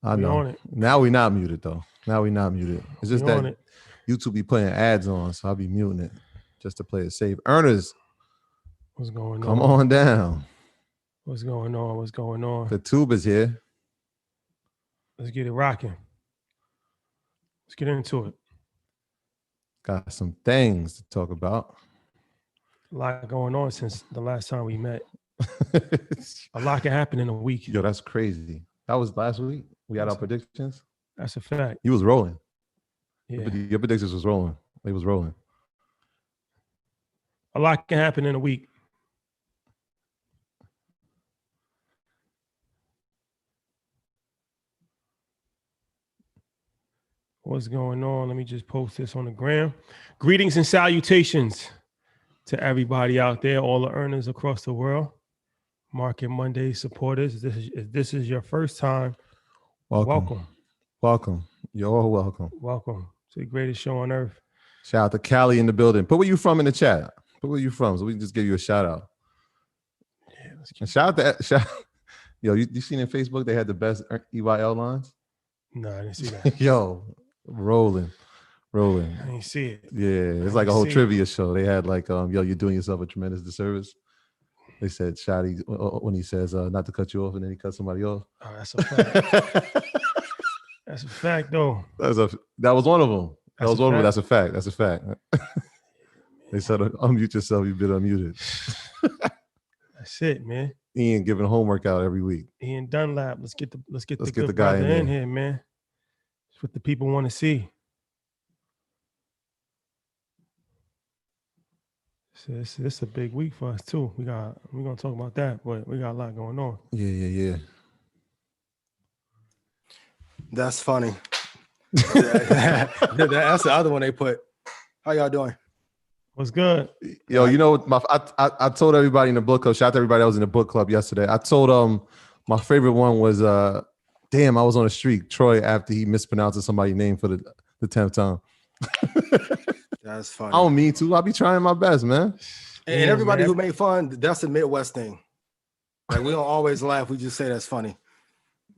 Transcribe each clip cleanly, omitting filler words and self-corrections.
I We know. on it. Now we not muted though. Now we not muted. It's just We on that it. YouTube be putting ads on, so I'll be muting it just to play it safe. Earners, What's going come on? on down. What's going on? What's going on? The tube is here. Let's get it rocking. Let's get into it. Got some things to talk about. A lot going on since the last time we met. A lot can happen in a week. Yo, that's crazy. That was last week. We had our predictions. That's a fact. You was rolling. Yeah. Your predictions was rolling. They was rolling. A lot can happen in a week. What's going on? Let me just post this on the gram. Greetings and salutations to everybody out there, all the earners across the world. Market Monday supporters. If this is your first time, welcome. You're all welcome. Welcome to the greatest show on earth. Shout out to Cali in the building. Put where you from in the chat. Put where you from, so we can just give you a shout out. Yeah, and shout out to yo. You seen in Facebook they had the best EYL lines? No, I didn't see that. Yo, rolling. I didn't see it. Yeah, it's like a whole trivia show. They had like, yo, you're doing yourself a tremendous disservice. They said Shotty when he says not to cut you off, and then he cuts somebody off. Oh, that's a fact. That's a fact, though. That was one of them. That was one of them. That's a fact. That's a fact. They said unmute yourself. You've been unmuted. That's it, man. Ian giving homework out every week. Ian Dunlap. Let's get the guy in here, man. It's what the people want to see. So it's a big week for us too. We're gonna talk about that, but we got a lot going on. Yeah. That's funny. That's the other one they put. How y'all doing? What's good? Yo, you know, I told everybody in the book club, shout out to everybody that was in the book club yesterday. I told my favorite one was damn, I was on a streak, Troy, after he mispronounced somebody's name for the 10th time. That's funny. I don't mean to. I'll be trying my best, man. And everybody who made fun, that's a Midwest thing. Like, we don't always laugh. We just say that's funny.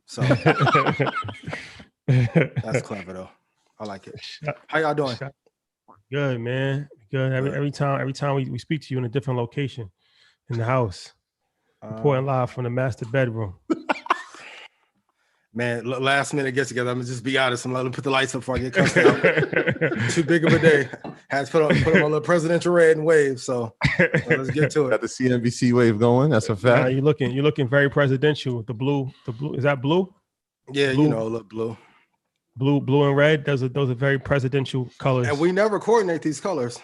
So that's clever though. I like it. How y'all doing? Good, man. Good. Every time we speak to you in a different location in the house. Reporting live from the master bedroom. Man, last minute get together. I'm gonna just be honest. I'm gonna put the lights up before I get cussed out. Too big of a day. Had to put on my little presidential red and wave. So let's get to it. Got the CNBC wave going. That's a fact. You're looking very presidential. The blue. Is that blue? Yeah, blue? You know, look blue. Blue and red. Those are very presidential colors. And we never coordinate these colors.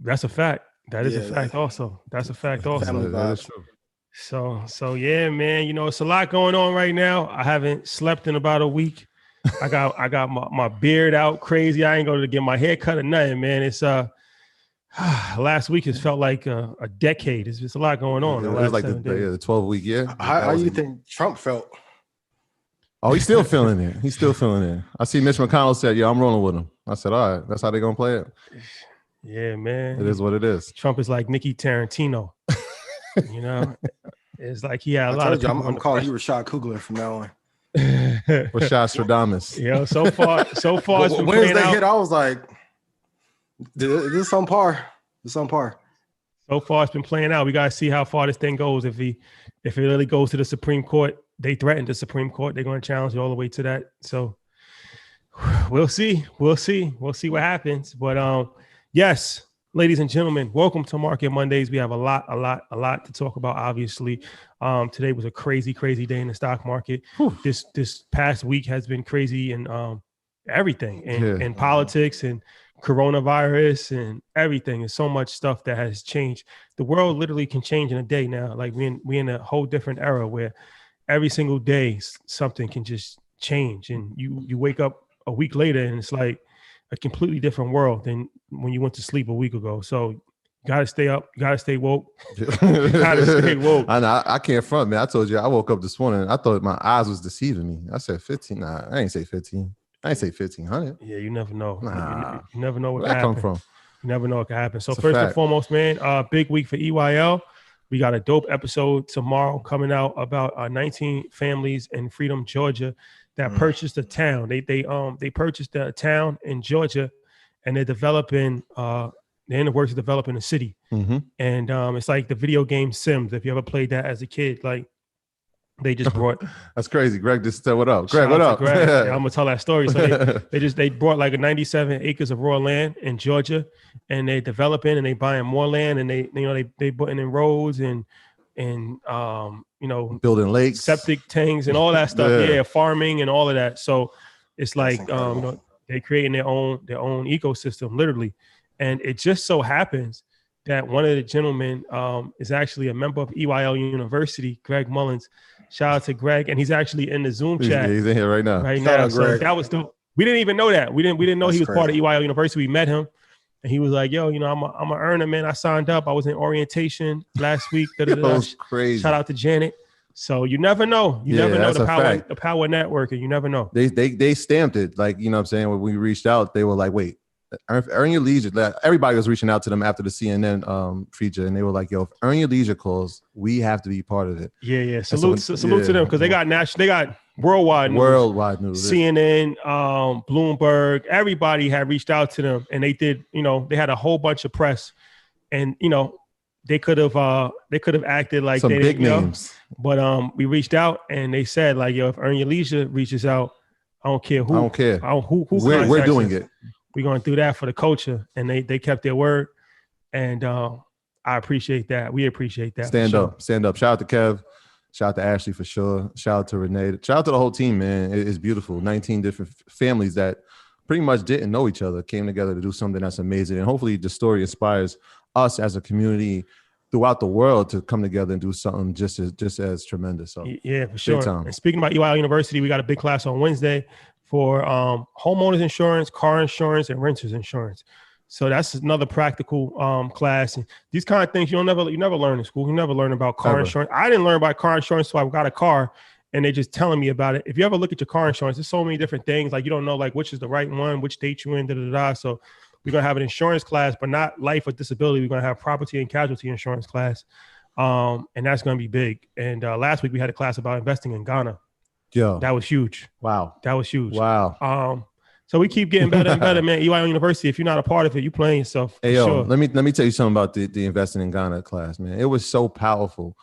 That's a fact. That is a fact. Also, that's a fact. Also, that is true. So yeah, man. You know, it's a lot going on right now. I haven't slept in about a week. I got my beard out crazy. I ain't going to get my hair cut or nothing, man. It's last week has felt like a decade. It's just a lot going on. It was like the 12-week year. How do you think Trump felt? Oh, he's still feeling it. He's still feeling it. I see Mitch McConnell said, yeah, I'm rolling with him. I said, all right, that's how they're going to play it. Yeah, man. It is what it is. Trump is like Nicky Tarantino. You know, it's like he had a lot of people. I'm calling you Rashad Coogler from now on. Rashad Stradamus. Yeah, so far it's been Wednesday playing out. hit, I was like, is this on par? It's on par. So far it's been playing out. We gotta see how far this thing goes. If it really goes to the Supreme Court, they threatened the Supreme Court. They're going to challenge it all the way to that. So we'll see. We'll see what happens. But yes. Ladies and gentlemen, welcome to Market Mondays. We have a lot to talk about. Obviously, today was a crazy day in the stock market. Whew. This past week has been crazy in everything, and politics and coronavirus and everything. There's so much stuff that has changed. The world literally can change in a day now. Like we in a whole different era where every single day something can just change, and you wake up a week later and it's like a completely different world than when you went to sleep a week ago. So you gotta stay up, you gotta stay woke. I can't front, man. I told you I woke up this morning. I thought my eyes was deceiving me. I said 15. Nah, I ain't say 15. I ain't say 1,500. Yeah, you never know. Nah. You never know what Where can that happen. come from? You never know what can happen. So It's first and foremost, man, big week for EYL. We got a dope episode tomorrow coming out about 19 families in Freedom, Georgia, that purchased a town. They purchased a town in Georgia, and they're developing. They're in the works of developing a city. And it's like the video game Sims. If you ever played that as a kid, like they just brought. That's crazy. Greg just said, "What up, Greg? What up?" Greg. Yeah, I'm gonna tell that story. So they brought like a 97 acres of raw land in Georgia, and they developing and they buying more land, and they putting in roads and building lakes, septic tanks, and all that stuff. Yeah, farming and all of that. So it's like they're creating their own ecosystem, literally. And it just so happens that one of the gentlemen is actually a member of EYL University, Greg Mullins. Shout out to Greg, and he's actually in the Zoom chat. He's in here right now. So that was we didn't even know that. We didn't know he was part of EYL University. We met him, and he was like, "Yo, I'm a earner, man. I signed up. I was in orientation last week." That was crazy. Shout out to Janet. So you never know. You never know the power of networking. You never know. They stamped it, like, you know what I'm saying? When we reached out, they were like, "Wait, earn your leisure." Everybody was reaching out to them after the CNN feature, and they were like, "Yo, if Earn Your Leisure calls, we have to be part of it." Yeah. Salute to them, because they got worldwide news. CNN, Bloomberg, everybody had reached out to them, and they did. They had a whole bunch of press, and they could have acted like some they big names, but we reached out, and they said like, "Yo, if Earn Your Leisure reaches out, I don't care who. We're doing it. We're going to do that for the culture," and they kept their word, and I appreciate that. We appreciate that. Stand up. Shout out to Kev. Shout out to Ashley for sure. Shout out to Renee. Shout out to the whole team, man. It's beautiful. 19 different families that pretty much didn't know each other came together to do something that's amazing, and hopefully the story inspires us as a community throughout the world to come together and do something just as tremendous. So yeah, for sure. And speaking about EYL University, we got a big class on Wednesday for homeowners insurance, car insurance, and renters insurance. So that's another practical class. And these kind of things you never learn in school. You never learn about car insurance. I didn't learn about car insurance, so I got a car, and they're just telling me about it. If you ever look at your car insurance, there's so many different things. Like, you don't know like which is the right one, which date you in, So we're gonna have an insurance class, but not life or disability. We're gonna have property and casualty insurance class, and that's gonna be big. And last week we had a class about investing in Ghana. Yeah, that was huge. Wow, that was huge. Wow. So we keep getting better and better, man. EYL University. If you're not a part of it, you're playing yourself. Hey, yo, sure. let me tell you something about the investing in Ghana class, man. It was so powerful.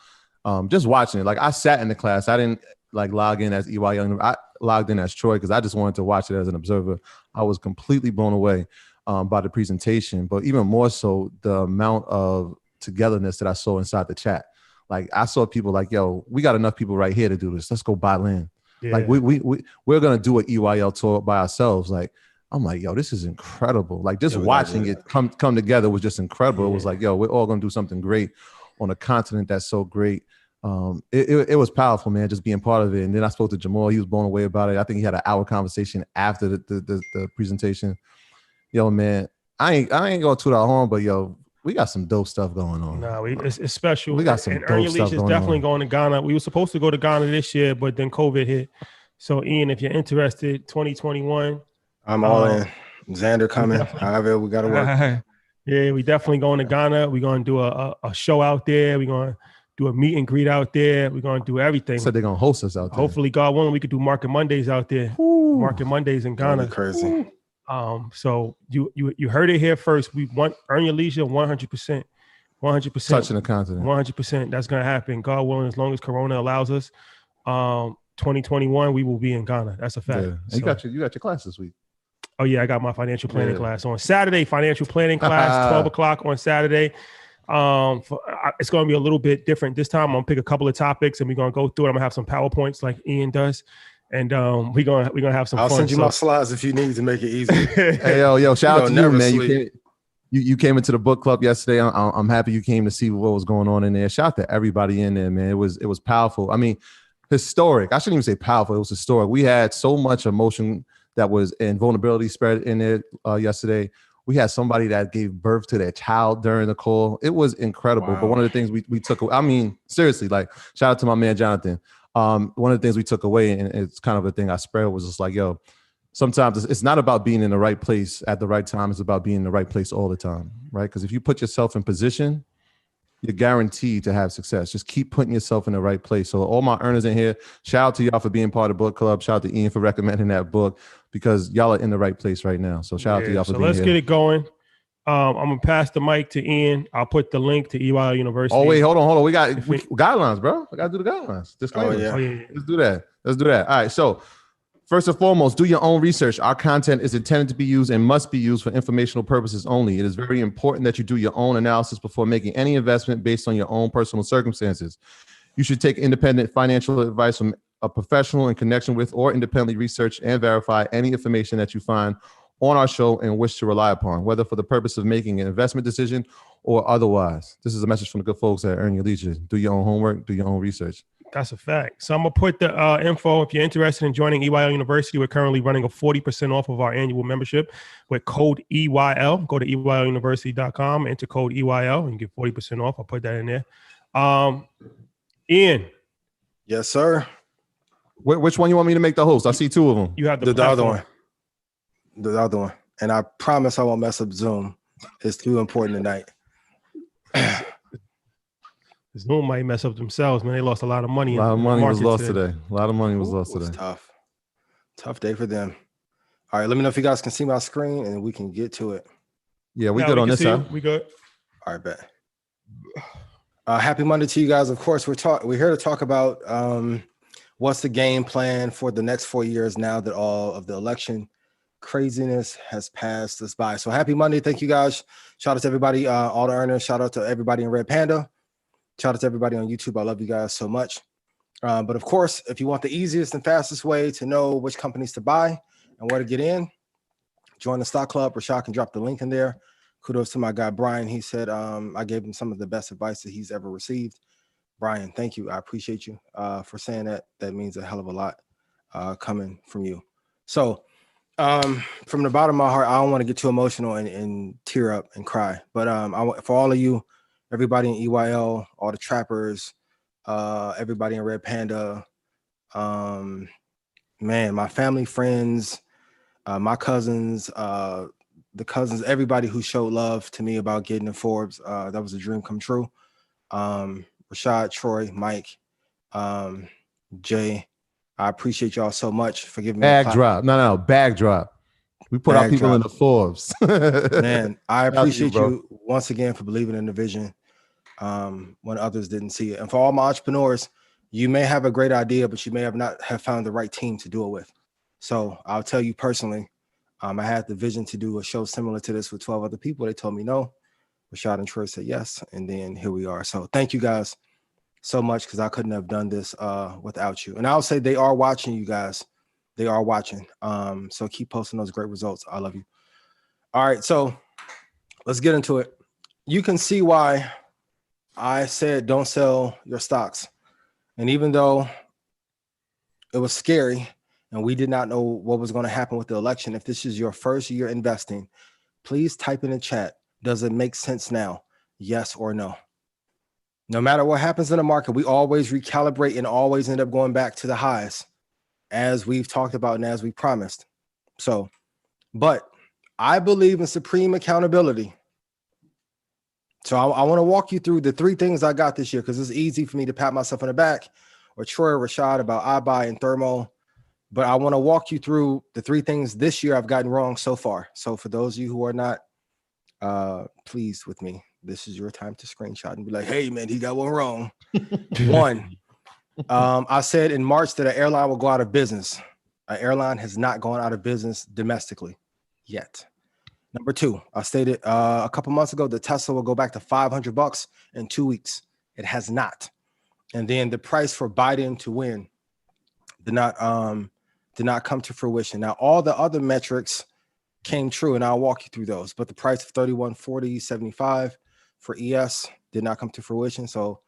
Just watching it. Like, I sat in the class. I didn't like log in as EYL. I logged in as Troy because I just wanted to watch it as an observer. I was completely blown away by the presentation, but even more so the amount of togetherness that I saw inside the chat. Like, I saw people like, "Yo, we got enough people right here to do this. Let's go buy land." Yeah. Like we're gonna do an EYL tour by ourselves. Like, I'm like, "Yo, this is incredible." Like, just watching it come together was just incredible. Yeah. It was like, "Yo, we're all gonna do something great on a continent that's so great." It was powerful, man, just being part of it. And then I spoke to Jamal. He was blown away about it. I think he had an hour conversation after the presentation. Yo, man, I ain't gonna toot our horn, but yo, we got some dope stuff going on. No, it's special. We got some dope stuff going on. Earn Your Leisure is definitely going to Ghana. We were supposed to go to Ghana this year, but then COVID hit. So, Ian, if you're interested, 2021. I'm all in. Xander coming. However, we got to work. Yeah, we definitely going to Ghana. We're going to do a show out there. We're going to do a meet and greet out there. We're going to do everything. So they're going to host us out there. Hopefully, God willing, we could do Market Mondays out there. Ooh. Market Mondays in Ghana. Crazy. Ooh. So you heard it here first. We want Earn Your Leisure 100%. 100%. Touching the continent. 100%. That's going to happen. God willing, as long as Corona allows us. 2021, we will be in Ghana. That's a fact. Yeah. And you got your class this week. Oh, yeah. I got my financial planning class on Saturday. Financial planning class, 12 o'clock on Saturday. It's going to be a little bit different this time. I'm going to pick a couple of topics, and we're going to go through it. I'm going to have some PowerPoints like Ian does. And we're gonna have some I'll fun. Send you my slides if you need to make it easy. Hey, yo, shout out to you, man. You came into the book club yesterday. I'm happy you came to see what was going on in there. Shout out to everybody in there, man. It was powerful. I mean, historic. I shouldn't even say powerful. It was historic. We had so much emotion that was and vulnerability spread in it yesterday. We had somebody that gave birth to their child during the call. It was incredible. Wow. But one of the things we took, I mean, seriously, like, shout out to my man Jonathan. One of the things we took away, and it's kind of a thing I spread, was just like, yo, sometimes it's not about being in the right place at the right time. It's about being in the right place all the time, right? Because if you put yourself in position, you're guaranteed to have success. Just keep putting yourself in the right place. So all my earners in here, shout out to y'all for being part of the book club. Shout out to Ian for recommending that book because y'all are in the right place right now. So shout out to y'all for being here. So let's get it going. I'm gonna pass the mic to Ian. I'll put the link to EYL University. Oh wait, hold on. We got guidelines, bro. I gotta do the guidelines. Disclaimers. Oh, yeah. Let's do that. All right. So first and foremost, do your own research. Our content is intended to be used and must be used for informational purposes only. It is very important that you do your own analysis before making any investment based on your own personal circumstances. You should take independent financial advice from a professional in connection with or independently research and verify any information that you find on our show and wish to rely upon, whether for the purpose of making an investment decision or otherwise. This is a message from the good folks at Earn Your Leisure. Do your own homework, do your own research. That's a fact. So I'm going to put the info. If you're interested in joining EYL University, we're currently running a 40% off of our annual membership with code EYL. Go to EYLUniversity.com, enter code EYL, and get 40% off. I'll put that in there. Ian. Yes, sir. Which one you want me to make the host? I see two of them. You have the other one. The other one. And I promise I won't mess up Zoom. It's too important tonight. Zoom might mess up themselves, man. They lost a lot of money. A lot of money was lost today. A lot of money was lost today. Tough day for them. All right, let me know if you guys can see my screen and we can get to it. Yeah, we good on this side. We good. All right, bet. Happy Monday to you guys. Of course, we're here to talk about what's the game plan for the next 4 years now that all of the election craziness has passed us by. So happy Monday. Thank you guys. Shout out to everybody, all the earners. Shout out to everybody in Red Panda. Shout out to everybody on YouTube. I love you guys so much. But of course, if you want the easiest and fastest way to know which companies to buy and where to get in, join the stock club. Rashad can drop the link in there. Kudos to my guy, Brian. He said I gave him some of the best advice that he's ever received. Brian, thank you. I appreciate you for saying that. That means a hell of a lot coming from you. So from the bottom of my heart, I don't want to get too emotional and tear up and cry. But for all of you, everybody in EYL, all the trappers, everybody in Red Panda, man, my family, friends, my cousins, the cousins, everybody who showed love to me about getting in Forbes. That was a dream come true. Rashad, Troy, Mike, Jay, I appreciate y'all so much for giving me bag drop. No, bag drop. We put our people in the Forbes. Man, I appreciate you once again for believing in the vision when others didn't see it. And for all my entrepreneurs, you may have a great idea, but you may have not have found the right team to do it with. So I'll tell you personally, I had the vision to do a show similar to this with 12 other people. They told me no. Rashad and Troy said yes. And then here we are. So thank you guys so much, because I couldn't have done this without you. And I'll say they are watching, you guys. They are watching. So keep posting those great results. I love you. All right. So let's get into it. You can see why I said don't sell your stocks. And even though it was scary and we did not know what was going to happen with the election, if this is your first year investing, please type in the chat. Does it make sense now? Yes or no? No matter what happens in the market, we always recalibrate and always end up going back to the highs, as we've talked about and as we promised. So, but I believe in supreme accountability. So I want to walk you through the three things I got this year, because it's easy for me to pat myself on the back, or Troy or Rashad about iBuy and Thermo. But I want to walk you through the three things this year I've gotten wrong so far. So for those of you who are not pleased with me, this is your time to screenshot and be like, hey, man, he got one wrong. One, I said in March that an airline will go out of business. An airline has not gone out of business domestically yet. Number two, I stated a couple months ago that Tesla will go back to $500 in 2 weeks. It has not. And then the price for Biden to win did not come to fruition. Now, all the other metrics came true, and I'll walk you through those. But the price of $31.40.75 for ES did not come to fruition. So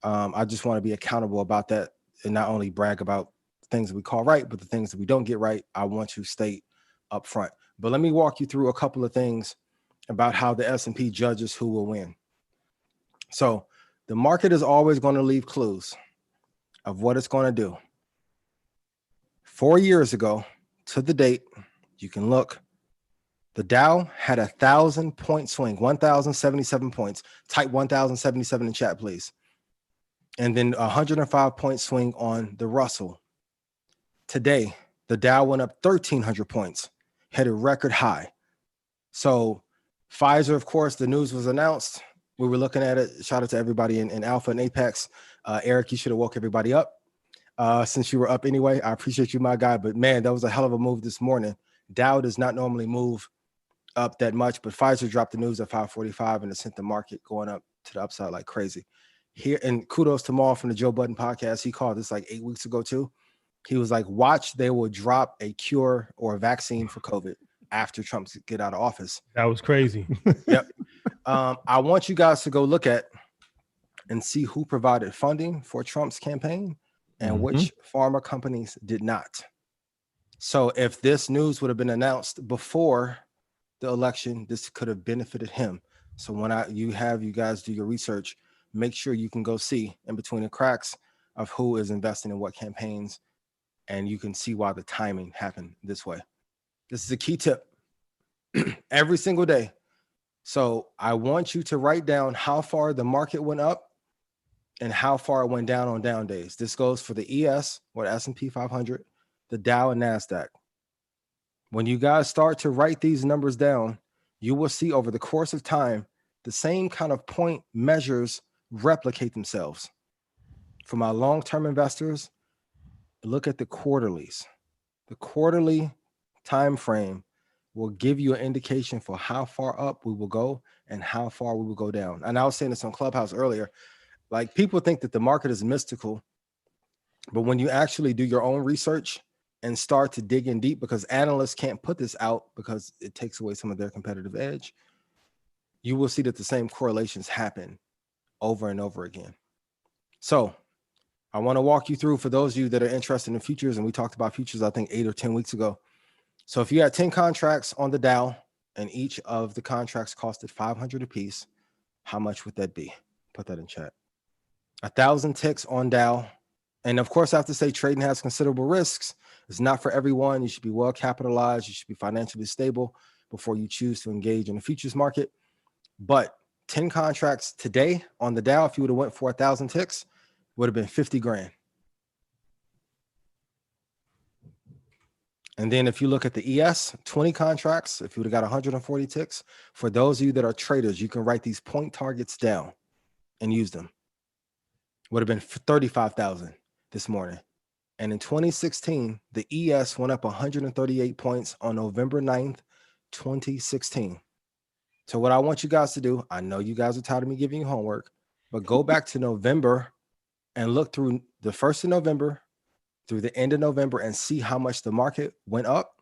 I just want to be accountable about that and not only brag about things that we call right, but the things that we don't get right, I want to state up front. But let me walk you through a couple of things about how the S&P judges who will win. So the market is always going to leave clues of what it's going to do. 4 years ago to the date, you can look, The Dow had 1,000-point swing, 1,077 points. Type 1,077 in chat, please. And then 105-point swing on the Russell. Today, the Dow went up 1,300 points, hit a record high. So Pfizer, of course, the news was announced. We were looking at it. Shout out to everybody in Alpha and Apex. Eric, you should have woke everybody up since you were up anyway. I appreciate you, my guy. But man, that was a hell of a move this morning. Dow does not normally move up that much, but Pfizer dropped the news at 5:45 and it sent the market going up to the upside like crazy. Here, and kudos to Maul from the Joe Budden podcast. He called this like 8 weeks ago too. He was like, watch, they will drop a cure or a vaccine for COVID after Trump get out of office. That was crazy. Yep. I want you guys to go look at and see who provided funding for Trump's campaign and which pharma companies did not. So if this news would have been announced before the election, this could have benefited him. So when you guys do your research, make sure you can go see in between the cracks of who is investing in what campaigns, and you can see why the timing happened this way. This is a key tip every single day. So I want you to write down how far the market went up and how far it went down on down days. This goes for the ES or the S&P 500, the Dow and NASDAQ. When you guys start to write these numbers down, you will see over the course of time, the same kind of point measures replicate themselves. For my long-term investors, look at the quarterlies. The quarterly time frame will give you an indication for how far up we will go and how far we will go down. And I was saying this on Clubhouse earlier, like people think that the market is mystical, but when you actually do your own research and start to dig in deep, because analysts can't put this out because it takes away some of their competitive edge, you will see that the same correlations happen over and over again. So I want to walk you through, for those of you that are interested in futures, and we talked about futures, I think 8 or 10 weeks ago. So if you had 10 contracts on the Dow and each of the contracts costed $500 a piece, how much would that be? Put that in chat. 1,000 ticks on Dow. And of course, I have to say trading has considerable risks. It's not for everyone. You should be well capitalized. You should be financially stable before you choose to engage in the futures market. But 10 contracts today on the Dow, if you would have went for 1,000 ticks, would have been 50 grand. And then if you look at the ES, 20 contracts, if you would have got 140 ticks, for those of you that are traders, you can write these point targets down and use them. Would have been 35,000 this morning. And in 2016, the ES went up 138 points on November 9th, 2016. So what I want you guys to do, I know you guys are tired of me giving you homework, but go back to November and look through the 1st of November through the end of November and see how much the market went up.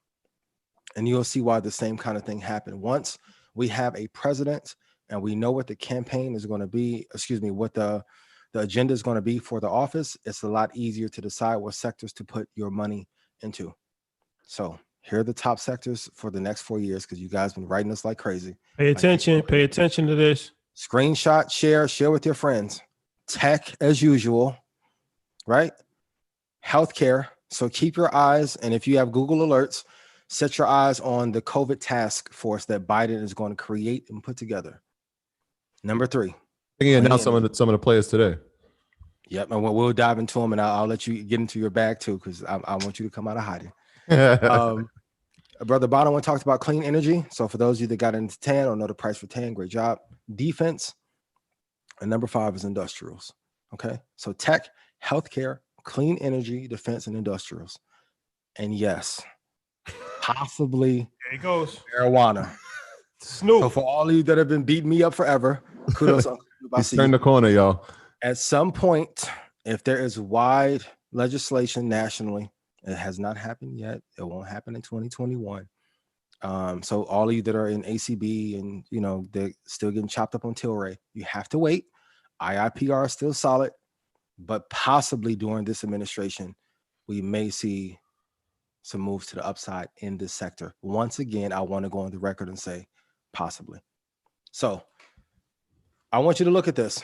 And you'll see why the same kind of thing happened. Once we have a president and we know what the campaign is going to be, what the agenda is going to be for the office, it's a lot easier to decide what sectors to put your money into. So here are the top sectors for the next 4 years, because you guys have been writing this like crazy. Pay attention to this. Screenshot, share with your friends. Tech as usual, right? Healthcare. So keep your eyes, and if you have Google alerts, set your eyes on the COVID task force that Biden is going to create and put together. Number 3. I think he announced some of the players today. Yep, and we'll dive into them, and I'll let you get into your bag too, because I want you to come out of hiding. Brother Bono talked about clean energy. So for those of you that got into TAN or know the price for TAN, great job. Defense, and number 5 is industrials. Okay, so tech, healthcare, clean energy, defense, and industrials. And yes, possibly there it goes. Marijuana. Snoop. So for all of you that have been beating me up forever, kudos. Turn the corner, y'all. At some point, if there is wide legislation nationally, it has not happened yet. It won't happen in 2021. So all of you that are in ACB and, they're still getting chopped up on Tilray, you have to wait. IIPR is still solid, but possibly during this administration, we may see some moves to the upside in this sector. Once again, I want to go on the record and say possibly. So I want you to look at this.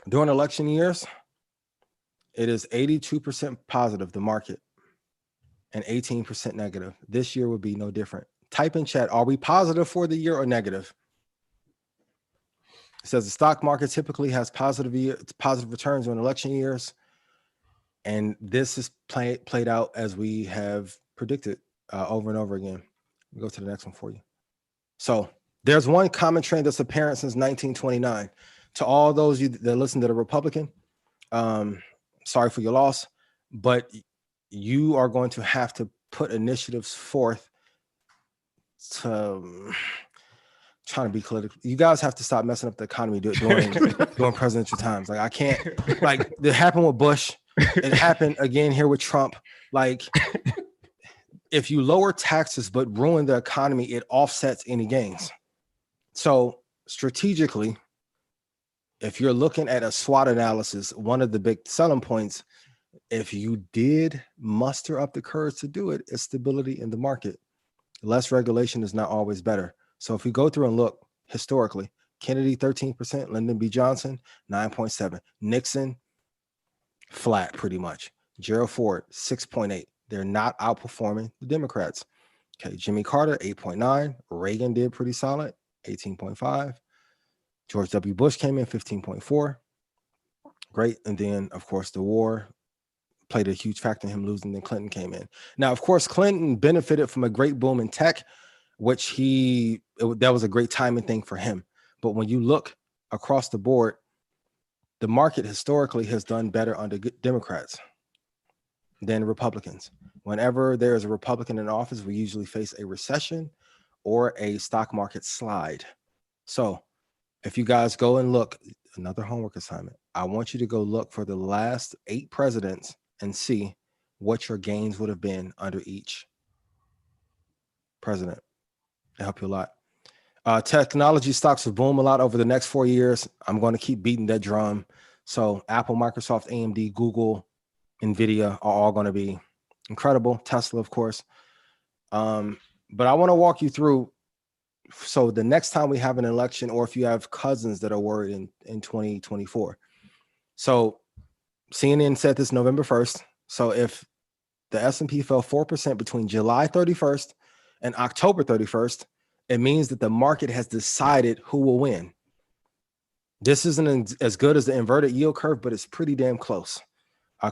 During election years, it is 82% positive, the market, and 18% negative. This year would be no different, type in chat, are we positive for the year or negative? It says the stock market typically has positive returns in election years. And this is played out as we have predicted over and over again. We'll go to the next one for you. So there's one common trend that's apparent since 1929. To all those you that listen to the Republican, sorry for your loss, but you are going to have to put initiatives forth to trying to be political. You guys have to stop messing up the economy during presidential times. Like I can't, like it happened with Bush. It happened again here with Trump. Like if you lower taxes but ruin the economy, it offsets any gains. So strategically, if you're looking at a SWOT analysis, one of the big selling points, if you did muster up the courage to do it, is stability in the market. Less regulation is not always better. So if we go through and look historically, Kennedy 13%, Lyndon B. Johnson 9.7, Nixon flat pretty much, Gerald Ford 6.8. They're not outperforming the Democrats. Okay, Jimmy Carter 8.9, Reagan did pretty solid 18.5, George W. Bush came in 15.4. Great. And then of course the war played a huge factor in him losing. Then Clinton came in. Now, of course, Clinton benefited from a great boom in tech, which that was a great timing thing for him. But when you look across the board, the market historically has done better under Democrats than Republicans. Whenever there is a Republican in office, we usually face a recession or a stock market slide. So if you guys go and look, another homework assignment, I want you to go look for the last 8 presidents and see what your gains would have been under each president. It'll help you a lot. Technology stocks will boom a lot over the next 4 years. I'm going to keep beating that drum. So Apple, Microsoft, AMD, Google, NVIDIA are all going to be incredible. Tesla, of course. But I want to walk you through. So the next time we have an election, or if you have cousins that are worried in 2024. So CNN said this November 1st. So if the S&P fell 4% between July 31st and October 31st, it means that the market has decided who will win. This isn't as good as the inverted yield curve, but it's pretty damn close.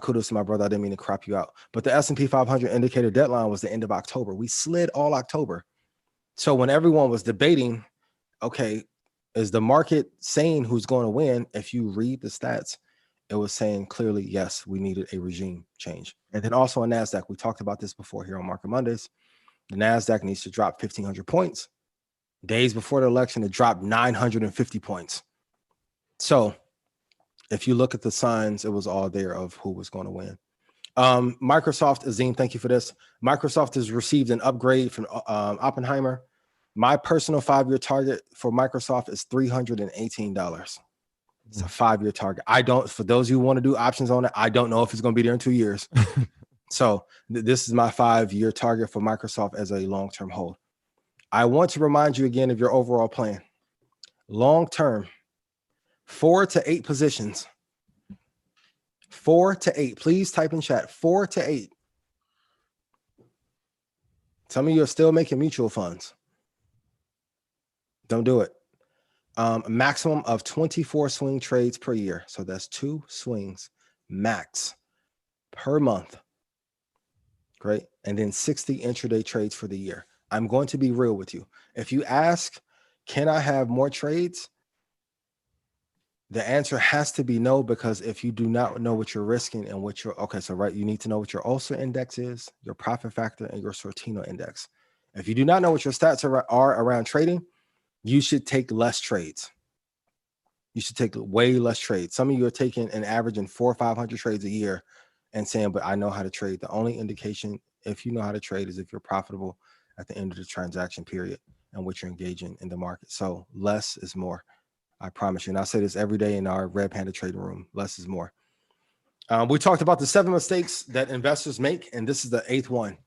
Kudos to my brother. I didn't mean to crop you out. But the S&P 500 indicator deadline was the end of October. We slid all October. So when everyone was debating, okay, is the market saying who's going to win? If you read the stats, it was saying clearly, yes, we needed a regime change. And then also on NASDAQ, we talked about this before here on Market Mondays. The NASDAQ needs to drop 1,500 points. Days before the election, it dropped 950 points. So if you look at the signs, it was all there of who was going to win. Microsoft, Azim, thank you for this. Microsoft has received an upgrade from Oppenheimer. My personal 5-year target for Microsoft is $318. It's a 5-year target. For those who want to do options on it, I don't know if it's going to be there in 2 years. So this is my 5-year target for Microsoft as a long-term hold. I want to remind you again of your overall plan. Long-term, 4 to 8 positions. 4 to 8. Please type in chat. 4 to 8. Some of you are still making mutual funds. Don't do it. A maximum of 24 swing trades per year. So that's 2 swings max per month. Great. And then 60 intraday trades for the year. I'm going to be real with you. If you ask, can I have more trades? The answer has to be no, because if you do not know what you're risking and what you need to know what your Ulster index is, your profit factor, and your Sortino index. If you do not know what your stats are around trading, you should take less trades. You should take way less trades. Some of you are taking an average in 400 or 500 trades a year and saying, but I know how to trade. The only indication if you know how to trade is if you're profitable at the end of the transaction period and what you're engaging in the market. So less is more. I promise you. And I say this every day in our Red Panda trading room. Less is more. We talked about the 7 mistakes that investors make, and this is the 8th one.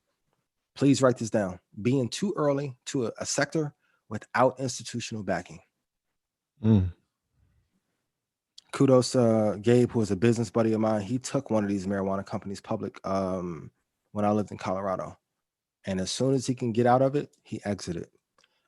Please write this down. Being too early to a sector without institutional backing. Kudos to Gabe, who is a business buddy of mine. He took one of these marijuana companies public when I lived in Colorado. And as soon as he can get out of it, he exited.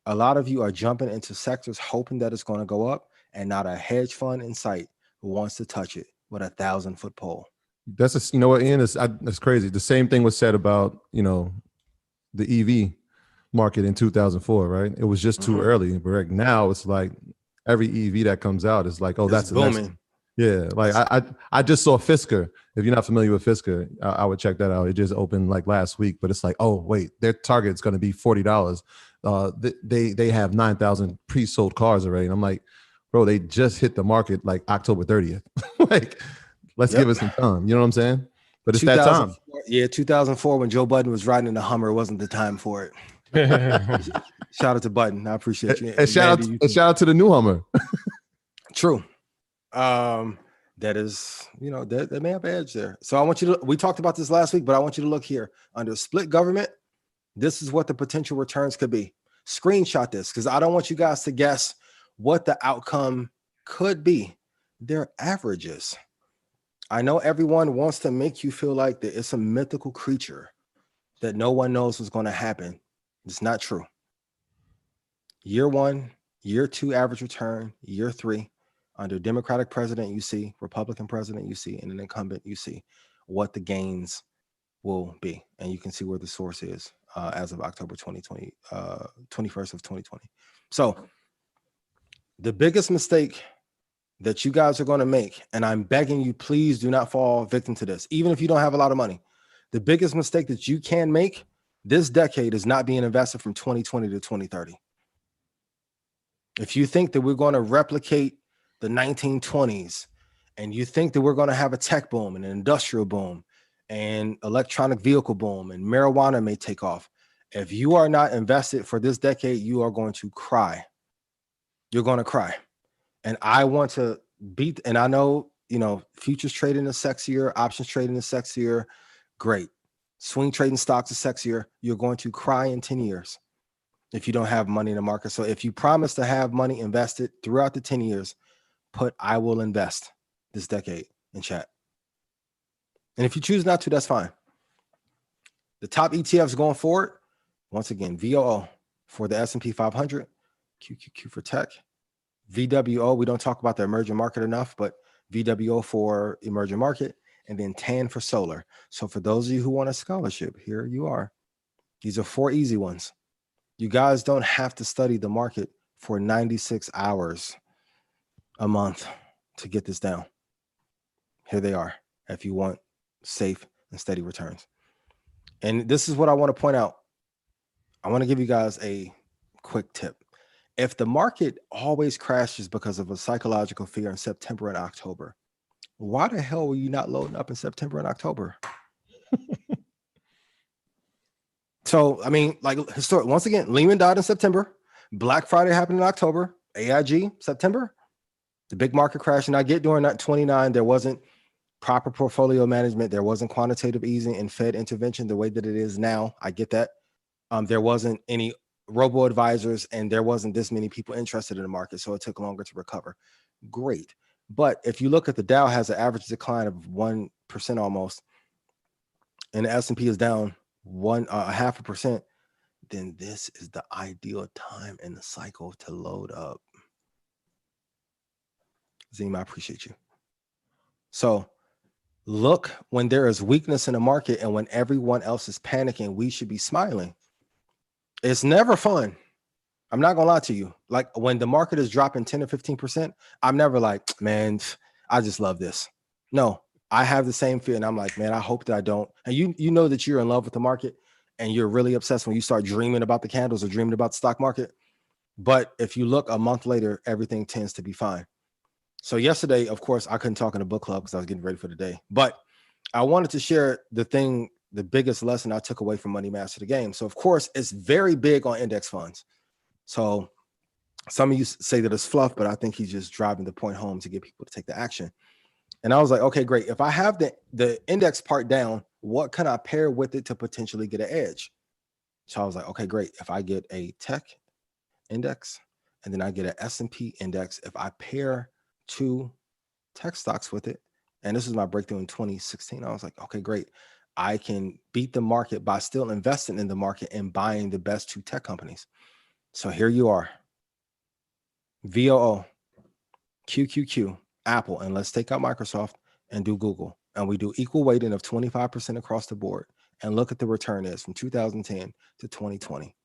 A lot of you are jumping into sectors hoping that it's going to go up, and not a hedge fund in sight who wants to touch it with a 1,000-foot pole. That's you know what, Ian, that's crazy. The same thing was said about, the EV market in 2004, right? It was just too early. But right now it's like every EV that comes out is like, oh, that's booming. Yeah, like I just saw Fisker. If you're not familiar with Fisker, I would check that out. It just opened like last week, but it's like, oh wait, their target's going to be $40. They have 9,000 pre-sold cars already. And I'm like, bro, they just hit the market like October 30th. Like, let's give it some time. You know what I'm saying? But it's that time. Yeah, 2004 when Joe Budden was riding in the Hummer wasn't the time for it. Shout out to Budden. I appreciate you. And shout out to the new Hummer. True. That is, that may have edge there. So I want you to, we talked about this last week, but I want you to look here under split government. This is what the potential returns could be. Screenshot this because I don't want you guys to guess what the outcome could be. They're averages. I know everyone wants to make you feel like that it's a mythical creature that no one knows what's going to happen. It's not true. Year 1, year 2 average return, year 3. Under Democratic president, you see, Republican president, you see, and an incumbent, you see what the gains will be. And you can see where the source is as of October 2020, 21st of 2020. So the biggest mistake that you guys are going to make, and I'm begging you, please do not fall victim to this, even if you don't have a lot of money. The biggest mistake that you can make this decade is not being invested from 2020 to 2030. If you think that we're going to replicate the 1920s, and you think that we're going to have a tech boom and an industrial boom and electronic vehicle boom and marijuana may take off, if you are not invested for this decade, you are going to cry. You're going to cry. And I want to beat, and I know, futures trading is sexier, options trading is sexier. Great. Swing trading stocks is sexier. You're going to cry in 10 years if you don't have money in the market. So if you promise to have money invested throughout the 10 years, put I will invest this decade in chat. And if you choose not to, that's fine. The top ETFs going forward, once again, VOO for the S&P 500, QQQ for tech, VWO, we don't talk about the emerging market enough, but VWO for emerging market, and then TAN for solar. So for those of you who want a scholarship, here you are. These are 4 easy ones. You guys don't have to study the market for 96 hours a month to get this down. Here they are if you want safe and steady returns. And this is what I want to point out. I want to give you guys a quick tip. If the market always crashes because of a psychological fear in September and October, why the hell were you not loading up in September and October? So, I mean, like historic, once again, Lehman died in September. Black Friday happened in October. AIG, September. The big market crash. And I get during that 29, there wasn't proper portfolio management. There wasn't quantitative easing and Fed intervention the way that it is now. I get that. There wasn't any robo advisors and there wasn't this many people interested in the market. So it took longer to recover. Great. But if you look at the Dow has an average decline of 1% almost, and the S&P is down 0.5%, then this is the ideal time in the cycle to load up. Zima, I appreciate you. So look when there is weakness in the market and when everyone else is panicking, we should be smiling. It's never fun. I'm not gonna lie to you. Like when the market is dropping 10 or 15%, I'm never like, man, I just love this. No, I have the same fear. And I'm like, man, I hope that I don't. And you know that you're in love with the market and you're really obsessed when you start dreaming about the candles or dreaming about the stock market. But if you look a month later, everything tends to be fine. So yesterday, of course, I couldn't talk in the book club because I was getting ready for the day. But I wanted to share the biggest lesson I took away from Money Master the Game. So, of course, it's very big on index funds. So some of you say that it's fluff, but I think he's just driving the point home to get people to take the action. And I was like, okay, great. If I have the index part down, what can I pair with it to potentially get an edge? So I was like, okay, great. If I get a tech index and then I get an S&P index, if I pair 2 tech stocks with it, and this is my breakthrough in 2016, I was like, okay, great. I can beat the market by still investing in the market and buying the best 2 tech companies. So here you are. VOO, QQQ, Apple, and let's take out Microsoft and do Google. And we do equal weighting of 25% across the board. And look at the return is from 2010 to 2020.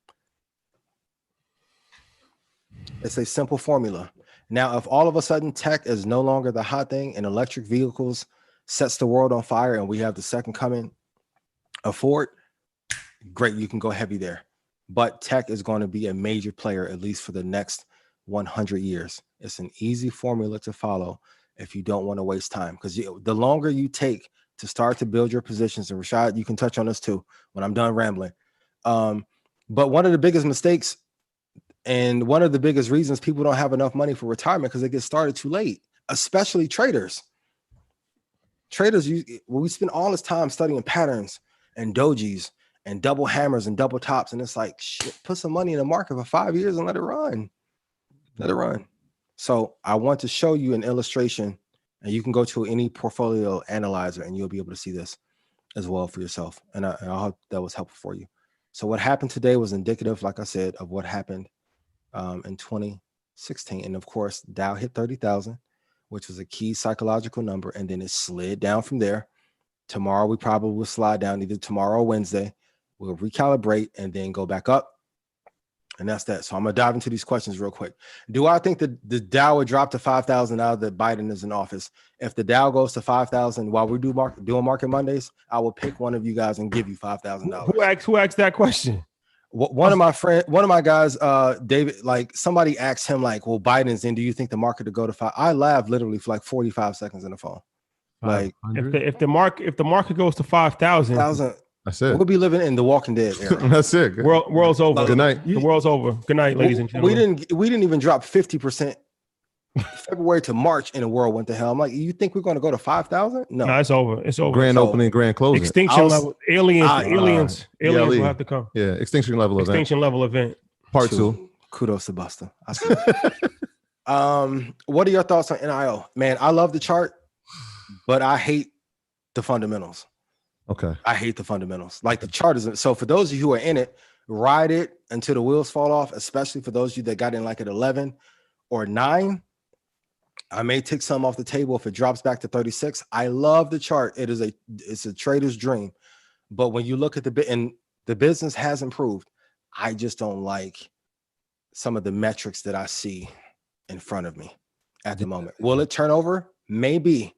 It's a simple formula. Now, if all of a sudden tech is no longer the hot thing and electric vehicles sets the world on fire and we have the second coming of Ford, great, you can go heavy there. But tech is going to be a major player, at least for the next 100 years. It's an easy formula to follow if you don't want to waste time, because the longer you take to start to build your positions, and Rashad, you can touch on this too when I'm done rambling. But one of the biggest mistakes and one of the biggest reasons people don't have enough money for retirement because they get started too late, especially traders. Traders, we spend all this time studying patterns and dojis and double hammers and double tops. And it's like, shit, put some money in the market for 5 years and let it run. Let it run. So I want to show you an illustration, and you can go to any portfolio analyzer and you'll be able to see this as well for yourself. And I hope that was helpful for you. So what happened today was indicative, like I said, of what happened in 2016. And of course, Dow hit 30,000, which was a key psychological number. And then it slid down from there. Tomorrow, we probably will slide down either tomorrow or Wednesday. We'll recalibrate and then go back up. And that's that. So I'm going to dive into these questions real quick. Do I think that the Dow would drop to 5,000 now that Biden is in office? If the Dow goes to 5,000 while we doing Market Mondays, I will pick one of you guys and give you $5,000. Who asked that question? One of my guys, David, like somebody asked him, like, well, Biden's in, do you think the market to go to 5? I laughed literally for like 45 seconds in the phone. Like if the market goes to 5,000, that's it. We'll be living in the Walking Dead era. That's it. World's over. Good night. The world's over. Good night, ladies and gentlemen. We didn't even drop 50% February to March, and the world went to hell. I'm like, you think we're going to go to 5,000? No, it's over. It's over. Grand opening, grand closing. Extinction level. Aliens will have to come. Yeah, extinction level event. Part 2. Kudos to Busta. What are your thoughts on NIO? Man, I love the chart, but I hate the fundamentals. Okay. I hate the fundamentals. Like the chart isn't. So for those of you who are in it, ride it until the wheels fall off, especially for those of you that got in like at 11 or 9. I may take some off the table if it drops back to 36. I love the chart. It's a trader's dream. But when you look at the business has improved, I just don't like some of the metrics that I see in front of me at the moment. Will it turn over? Maybe.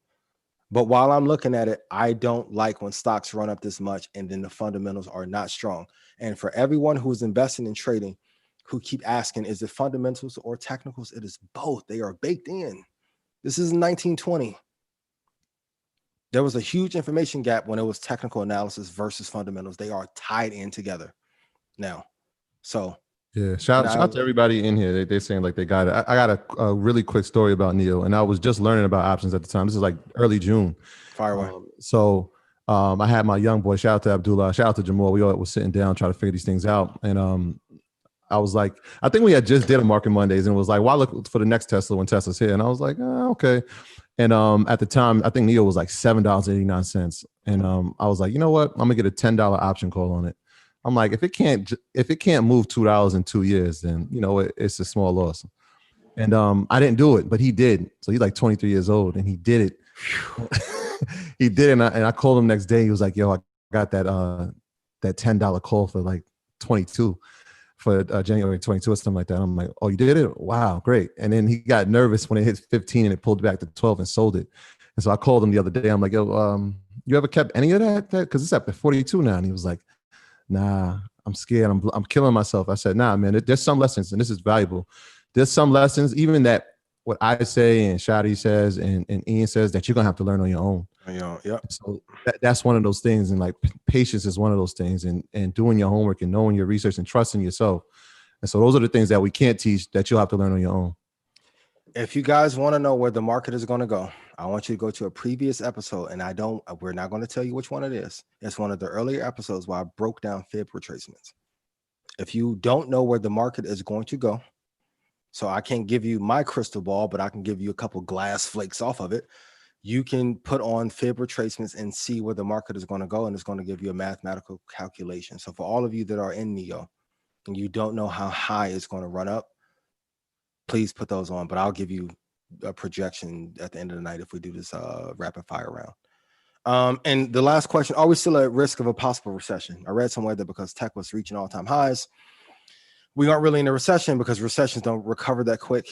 But while I'm looking at it, I don't like when stocks run up this much and then the fundamentals are not strong. And for everyone who's investing in trading, who keep asking, is it fundamentals or technicals? It is both. They are baked in. This is 1920. There was a huge information gap when it was technical analysis versus fundamentals. They are tied in together now. So yeah, shout out to everybody in here. They're saying like they got it. I got a really quick story about NIO, and I was just learning about options at the time. This is like early June. Fire away. I had my young boy, shout out to Abdullah, shout out to Jamal. We all was sitting down trying to figure these things out. And I was like, I think we had just did a Market Mondays and it was like, why look for the next Tesla when Tesla's here? And I was like, okay. And at the time, I think NIO was like $7.89. And I was like, you know what? I'm gonna get a $10 option call on it. I'm like, if it can't move $2 in 2 years, then it's a small loss. And I didn't do it, but he did. So he's like 23 years old, and he did it. He did it, and I called him next day. He was like, "Yo, I got that $10 call for like 22 for January 22 or something like that." I'm like, "Oh, you did it? Wow, great!" And then he got nervous when it hit 15 and it pulled back to 12 and sold it. And so I called him the other day. I'm like, "Yo, you ever kept any of that? Because it's at 42 now." And he was like, "Nah, I'm scared. I'm killing myself." I said, "Nah, man, there's some lessons, and this is valuable. There's some lessons, even that what I say and Shadi says and Ian says that you're going to have to learn on your own." Yeah. So that's one of those things. And like patience is one of those things, and doing your homework and knowing your research and trusting yourself. And so those are the things that we can't teach that you'll have to learn on your own. If you guys want to know where the market is going to go, I want you to go to a previous episode, and we're not going to tell you which one it is. It's one of the earlier episodes where I broke down fib retracements. If you don't know where the market is going to go, so I can't give you my crystal ball, but I can give you a couple glass flakes off of it. you can put on fib retracements and see where the market is going to go, and it's going to give you a mathematical calculation. So for all of you that are in NEO and you don't know how high it's going to run up, please put those on, but I'll give you a projection at the end of the night if we do this rapid fire round. And the last question, are we still at risk of a possible recession? I read somewhere that because tech was reaching all-time highs, we aren't really in a recession because recessions don't recover that quick.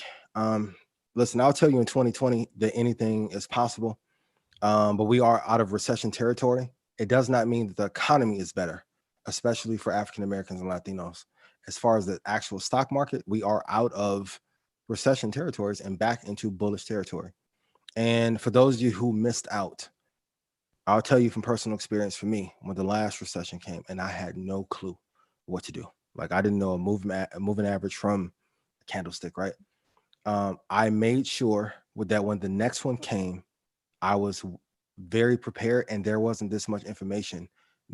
Listen, I'll tell you in 2020 that anything is possible, but we are out of recession territory. It does not mean that the economy is better, especially for African Americans and Latinos. As far as the actual stock market, we are out of recession territories and back into bullish territory. And for those of you who missed out, I'll tell you from personal experience, for me, when the last recession came and I had no clue what to do. Like I didn't know a moving average from a candlestick, right? I made sure that when the next one came, I was very prepared and there wasn't this much information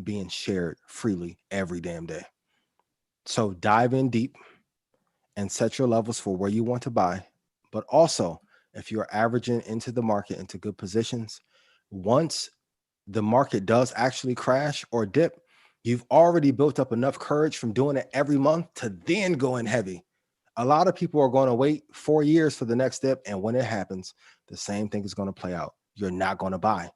being shared freely every damn day. So dive in deep and set your levels for where you want to buy. But also, if you're averaging into the market, into good positions, once the market does actually crash or dip, you've already built up enough courage from doing it every month to then go in heavy. A lot of people are going to wait 4 years for the next dip. And when it happens, the same thing is going to play out. You're not going to buy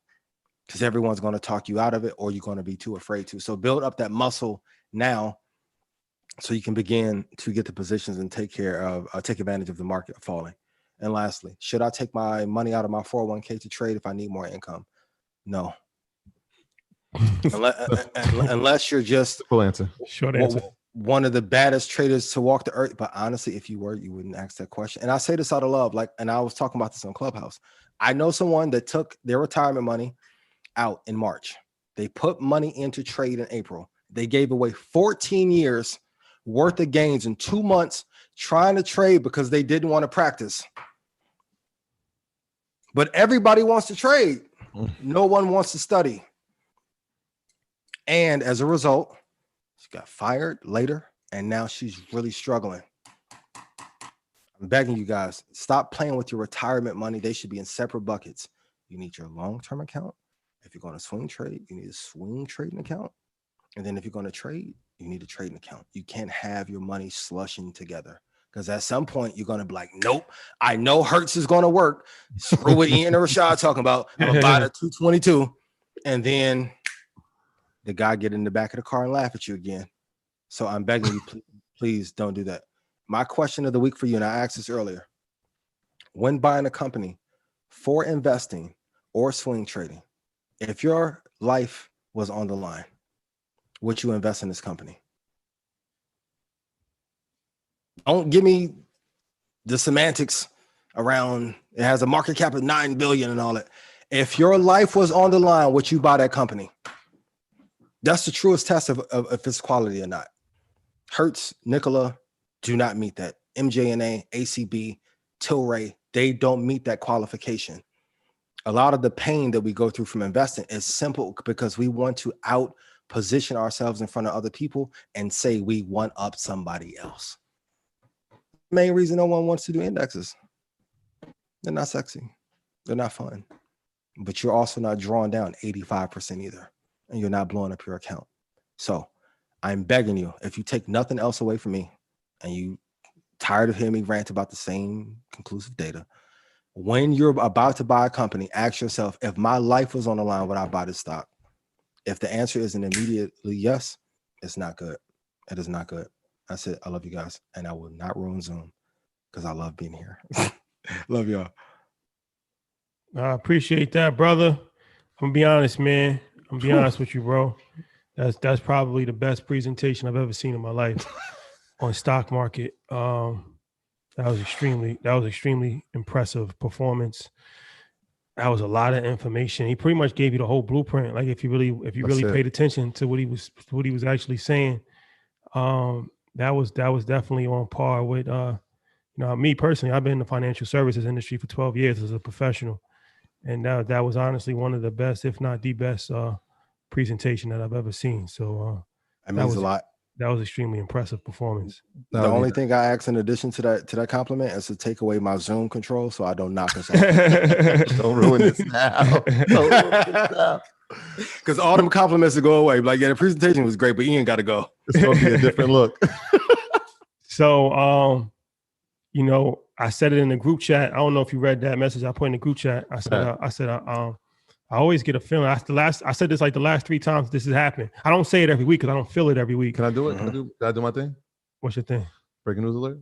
because everyone's going to talk you out of it, or you're going to be too afraid to. So build up that muscle now so you can begin to get the positions and take advantage of the market falling. And lastly, should I take my money out of my 401k to trade if I need more income? No. Unless you're just short answer. One of the baddest traders to walk the earth. But honestly, if you were, you wouldn't ask that question. And I say this out of love, and I was talking about this on Clubhouse. I know someone that took their retirement money out in March. They put money into trade in April. They gave away 14 years worth of gains in 2 months trying to trade because they didn't want to practice. But everybody wants to trade. No one wants to study. And as a result, she got fired later, and now she's really struggling. I'm begging you guys, stop playing with your retirement money. They should be in separate buckets. You need your long-term account. If you're going to swing trade, you need a swing trading account. And then if you're going to trade, you need a trading account. You can't have your money slushing together because at some point you're going to be like, nope, I know Hertz is going to work. Screw what Ian and Rashad talking about. I'm going to buy the 222. And then the guy get in the back of the car and laugh at you again. So I'm begging you, please don't do that. My question of the week for you, and I asked this earlier, when buying a company for investing or swing trading, if your life was on the line, would you invest in this company? Don't give me the semantics around it has a market cap of 9 billion and all that. If your life was on the line, would you buy that company? That's the truest test of if it's quality or not. Hertz, Nikola do not meet that. MJNA, ACB, Tilray, they don't meet that qualification. A lot of the pain that we go through from investing is simple because we want to out position ourselves in front of other people and say we one up somebody else. Main reason no one wants to do indexes. They're not sexy. They're not fun. But you're also not drawing down 85% either. And you're not blowing up your account. So I'm begging you, if you take nothing else away from me and you tired of hearing me rant about the same conclusive data, when you're about to buy a company, ask yourself, if my life was on the line, would I buy this stock? If the answer isn't immediately yes, it's not good. It is not good. That's it. I love you guys. And I will not ruin Zoom because I love being here. Love y'all. I appreciate that, brother. I'm going to be honest, man. I'm gonna be honest with you, bro. That's probably the best presentation I've ever seen in my life on stock market. That was extremely impressive performance. That was a lot of information. He pretty much gave you the whole blueprint. Like if you really paid attention to what he was actually saying, that was definitely on par with me personally. I've been in the financial services industry for 12 years as a professional. And that was honestly one of the best, if not the best, presentation that I've ever seen. So that means a lot. That was extremely impressive performance. The only thing I ask in addition to that compliment is to take away my Zoom control so I don't knock us out. Don't ruin this now. Because all them compliments will go away. Like, yeah, the presentation was great, but Ian got to go. It's gonna be a different look. So, you know, I said it in the group chat. I don't know if you read that message I put in the group chat. I said, I always get a feeling. I said this like the last 3 times this has happened. I don't say it every week because I don't feel it every week. Can I do it? Can I do my thing? What's your thing? Breaking news alert.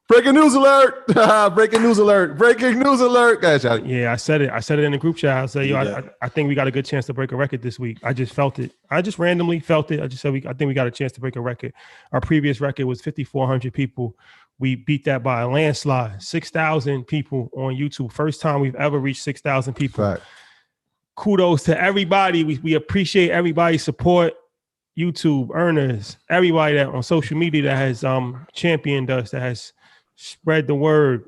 Breaking news alert. Breaking news alert. Breaking news alert. Guys, yeah, I said it. I said it in the group chat. I said, I think we got a good chance to break a record this week. I just felt it. I just randomly felt it. I just said, I think we got a chance to break a record. Our previous record was 5,400 people. We beat that by a landslide. 6,000 people on YouTube. First time we've ever reached 6,000 people. Fact. Kudos to everybody. We appreciate everybody's support. YouTube, earners, everybody that on social media that has championed us, that has spread the word.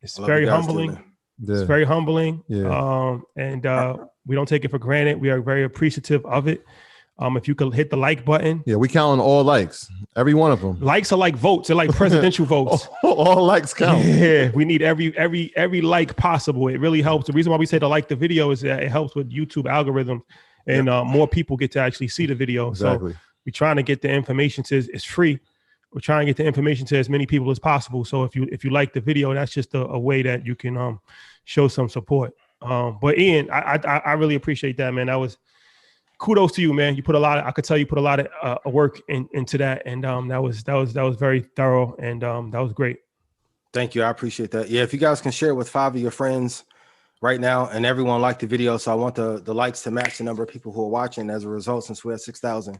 It's very humbling. It's very humbling. Yeah. And we don't take it for granted. We are very appreciative of it. If you could hit the like button. Yeah, we count on all likes. Every one of them. Likes are like votes. They're like presidential votes. All likes count. Yeah, we need every like possible. It really helps. The reason why we say to like the video is that it helps with YouTube algorithms, and more people get to actually see the video. Exactly. So we're trying to get the information to, it's free. We're trying to get the information to as many people as possible. So if you like the video, that's just a way that you can show some support. But Ian, I really appreciate that, man. That was kudos to you, man. You put a lot of, I could tell you put a lot of work into that, and that was very thorough, and that was great. Thank you. I appreciate that. Yeah, if you guys can share it with 5 of your friends right now, and everyone liked the video, so I want the likes to match the number of people who are watching. As a result, since we're at 6,000,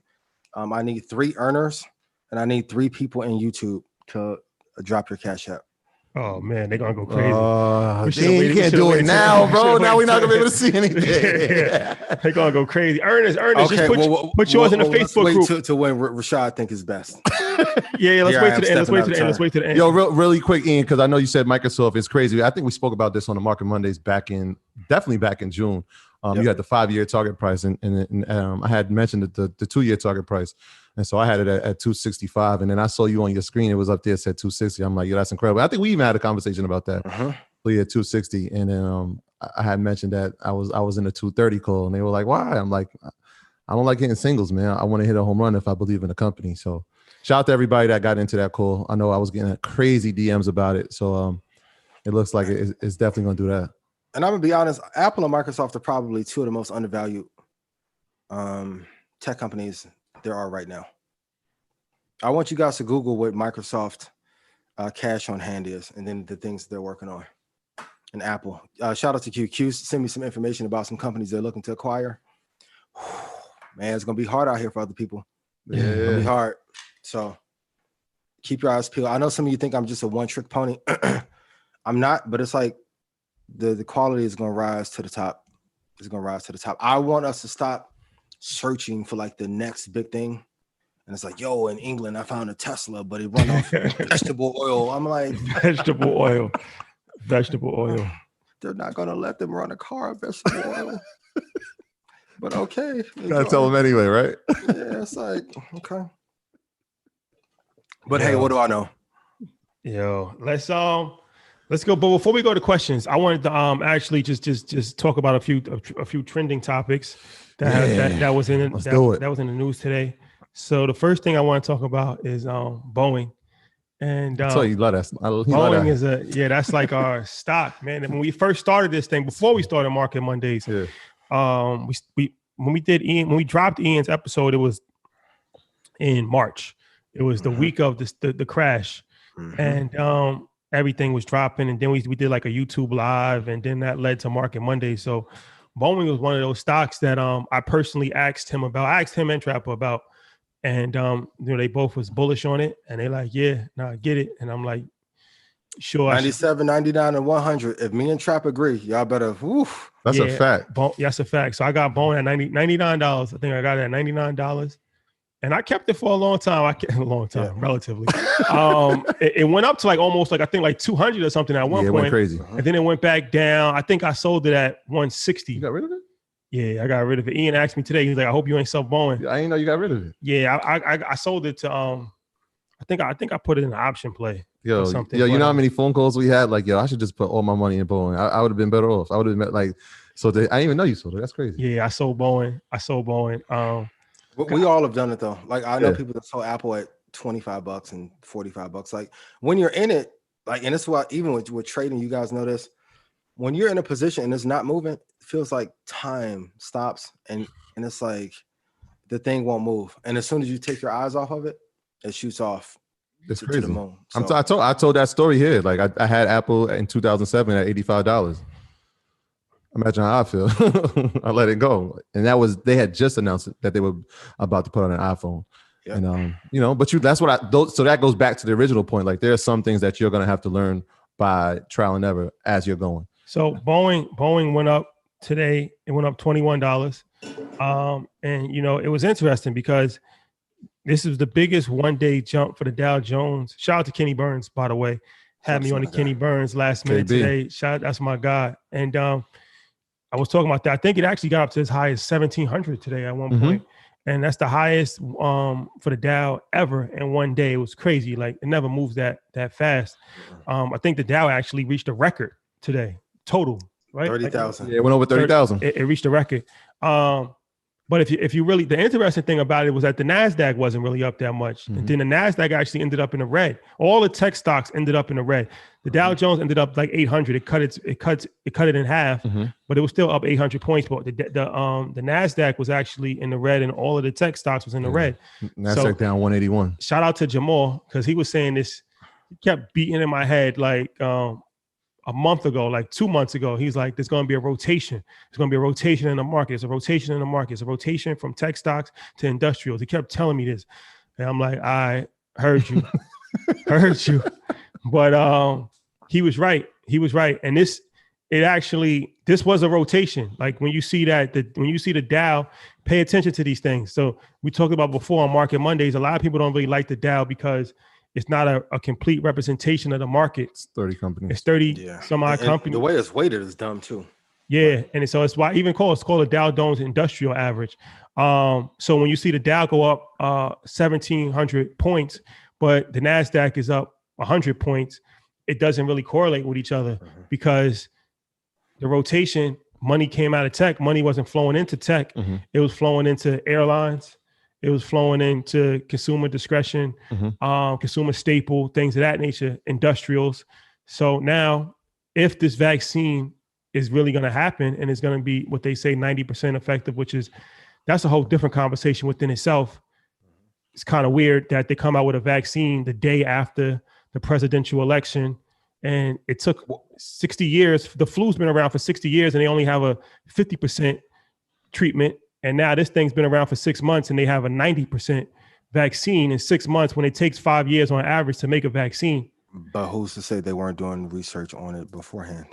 I need 3 earners, and I need 3 people in YouTube to drop your Cash App. Oh man, they're gonna go crazy. You can't do it now, bro. Now we're not gonna be able to see anything. They're gonna go crazy. Ernest, okay, just put yours in the Facebook group. To when Rashad think is best. yeah, let's wait to the end. Let's wait to the end. Yo, really quick, Ian, because I know you said Microsoft is crazy. I think we spoke about this on the Market Mondays definitely back in June. You had the 5-year target price, and I had mentioned the 2-year target price. And so I had it at 265, and then I saw you on your screen. It was up there, it said 260. I'm like, yeah, that's incredible. I think we even had a conversation about that. So yeah, 260. And then I had mentioned that I was in a 230 call, and they were like, why? I'm like, I don't like hitting singles, man. I want to hit a home run if I believe in the company. So shout out to everybody that got into that call. I know I was getting crazy DMs about it. So it looks like it's definitely going to do that. And I'm going to be honest, Apple and Microsoft are probably 2 of the most undervalued tech companies there are right now. I want you guys to Google what Microsoft cash on hand is, and then the things they're working on. And Apple. Shout out to QQ. Send me some information about some companies they're looking to acquire. Man, it's going to be hard out here for other people. Yeah. It's going to be hard. So keep your eyes peeled. I know some of you think I'm just a one-trick pony. I'm not, but it's like the quality is going to rise to the top. It's going to rise to the top. I want us to stop searching for like the next big thing. And it's like, yo, in England, I found a Tesla, but it run off vegetable oil. I'm like, vegetable oil. They're not going to let them run a car on vegetable oil. But okay. Gotta tell them anyway, right? Yeah, it's like, okay. But hey, what do I know? Yo, let's go. But before we go to questions, I wanted to actually just talk about a few trending topics that was in that was in the news today. So the first thing I want to talk about is Boeing. And so you love that. Boeing is that's like our stock, man. And when we first started this thing, before we started Market Mondays, when we dropped Ian's episode, it was in March. It was the week of the crash, and everything was dropping. And then we did like a YouTube live, and then that led to Market Monday. So Boeing was one of those stocks that I personally asked him and Trapper about. And they both was bullish on it, and they like, yeah, I get it. And I'm like, sure. 97, 99, and 100. If me and Trap agree, y'all better. Woof. That's a fact. That's a fact. So I got Boeing at $99. I think I got it at $99, and I kept it for a long time. Relatively. It went up to like almost like I think like 200 or something at one point. It went crazy, and then it went back down. I think I sold it at 160. You got rid of it? Yeah, I got rid of it. Ian asked me today. He's like, "I hope you ain't sell Boeing." I didn't know you got rid of it. Yeah, I sold it to I think I put it in an option play. Yo, or something. you know how many phone calls we had? Like, yo, I should just put all my money in Boeing. I would have been better off. I would have been like, I didn't even know you sold it. That's crazy. Yeah, I sold Boeing. We all have done it though. Like I know people that sold Apple at $25 and $45. Like when you're in it, like, and it's why even with trading, you guys know this. When you're in a position and it's not moving, it feels like time stops and it's like the thing won't move. And as soon as you take your eyes off of it, it shoots off. It's crazy. To the moon. So, I told that story here. Like I had Apple in 2007 at $85. Imagine how I feel. I let it go, and they had just announced that they were about to put on an iPhone. Yep. And so that goes back to the original point. Like there are some things that you're gonna have to learn by trial and error as you're going. So Boeing went up today. It went up $21. And it was interesting because this is the biggest one-day jump for the Dow Jones. Shout out to Kenny Burns, by the way. Had me on the Kenny Burns last minute today. That's my guy. And I was talking about that. I think it actually got up to as high as 1,700 today at one point. And that's the highest for the Dow ever in one day. It was crazy. Like it never moves that fast. I think the Dow actually reached a record today, total, right? 30,000. Yeah, it went over 30,000. It reached a record. But if you really, the interesting thing about it was that the NASDAQ wasn't really up that much. And then the NASDAQ actually ended up in the red. All the tech stocks ended up in the red. The Dow Jones ended up like 800. It cut it in half, but it was still up 800 points. But the NASDAQ was actually in the red, and all of the tech stocks was in the red. NASDAQ down 181. Shout out to Jamal, because he was saying this. He kept beating in my head like a month ago, like 2 months ago. He's like, there's going to be a rotation. There's going to be a rotation in the market. It's a rotation in the market. It's a rotation from tech stocks to industrials. He kept telling me this. And I'm like, I heard you. Heard you. But he was right. He was right. And this was a rotation. Like when you see when you see the Dow, pay attention to these things. So we talked about before on Market Mondays, a lot of people don't really like the Dow because it's not a complete representation of the market. It's 30 companies. It's 30 some odd companies. The way it's weighted is dumb too. Yeah, and so it's why it's called a Dow Jones Industrial Average. So when you see the Dow go up 1,700 points, but the NASDAQ is up 100 points, it doesn't really correlate with each other because the rotation, money came out of tech. Money wasn't flowing into tech. It was flowing into airlines. It was flowing into consumer discretion, consumer staple, things of that nature, industrials. So now if this vaccine is really going to happen and it's going to be what they say 90% effective, that's a whole different conversation within itself. It's kind of weird that they come out with a vaccine the day after the presidential election. And it took 60 years. The flu's been around for 60 years and they only have a 50% treatment. And now this thing's been around for 6 months and they have a 90% vaccine in 6 months when it takes 5 years on average to make a vaccine. But who's to say they weren't doing research on it beforehand?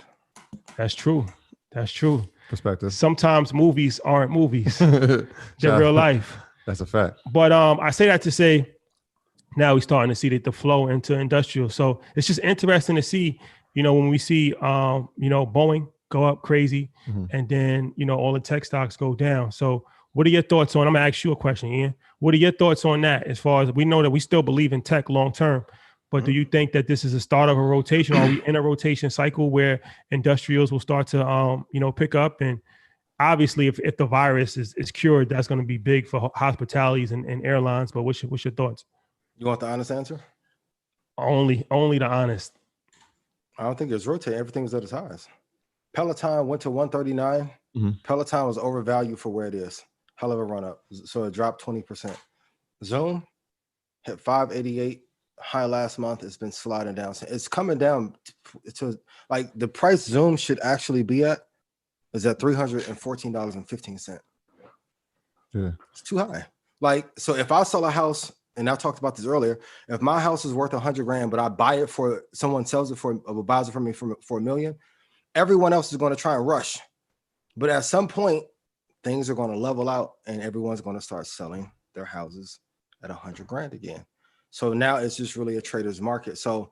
That's true. That's true. Perspective. Sometimes movies aren't movies. They're real life. That's a fact. But I say that to say now we're starting to see the flow into industrial. So it's just interesting to see, when we see, Boeing go up crazy and then, all the tech stocks go down. So what are your thoughts on, I'm gonna ask you a question, Ian. What are your thoughts on that? As far as we know that we still believe in tech long-term, but do you think that this is a start of a rotation? Are we in a rotation cycle where industrials will start to, pick up? And obviously if the virus is cured, that's going to be big for hospitalities and airlines, but what's your thoughts? You want the honest answer? Only the honest. I don't think it's rotating. Everything's at its highest. Peloton went to 139. Peloton was overvalued for where it is. Hell of a run up. So it dropped 20%. Zoom hit 588 high last month. It's been sliding down. So it's coming down to like the price Zoom should actually be at is at $314.15. Yeah. It's too high. Like, so if I sell a house, and I talked about this earlier, if my house is worth $100,000, but I buy it for someone sells it buys it from me for $1 million, everyone else is going to try and rush. But at some point, things are going to level out and everyone's going to start selling their houses at $100,000 again. So now it's just really a trader's market. So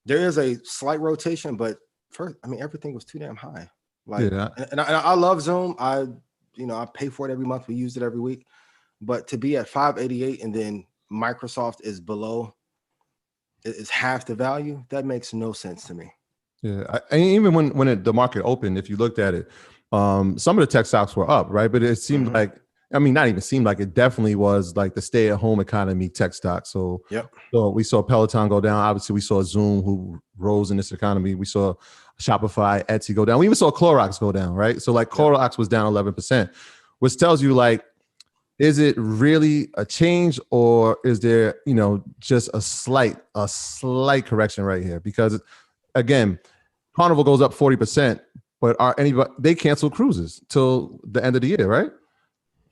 there is a slight rotation, but first, everything was too damn high. Like, and I love Zoom. I I pay for it every month. We use it every week. But to be at 588 and then Microsoft is below, is half the value. That makes no sense to me. Yeah, and even when the market opened, if you looked at it, some of the tech stocks were up, right? But it seemed like, I mean, not even seemed like, it definitely was like the stay-at-home economy tech stock. So, so we saw Peloton go down. Obviously, we saw Zoom, who rose in this economy. We saw Shopify, Etsy go down. We even saw Clorox go down, right? So like Clorox was down 11%, which tells you like, is it really a change, or is there, just a slight correction right here? Because again, Carnival goes up 40%, but they canceled cruises till the end of the year, right?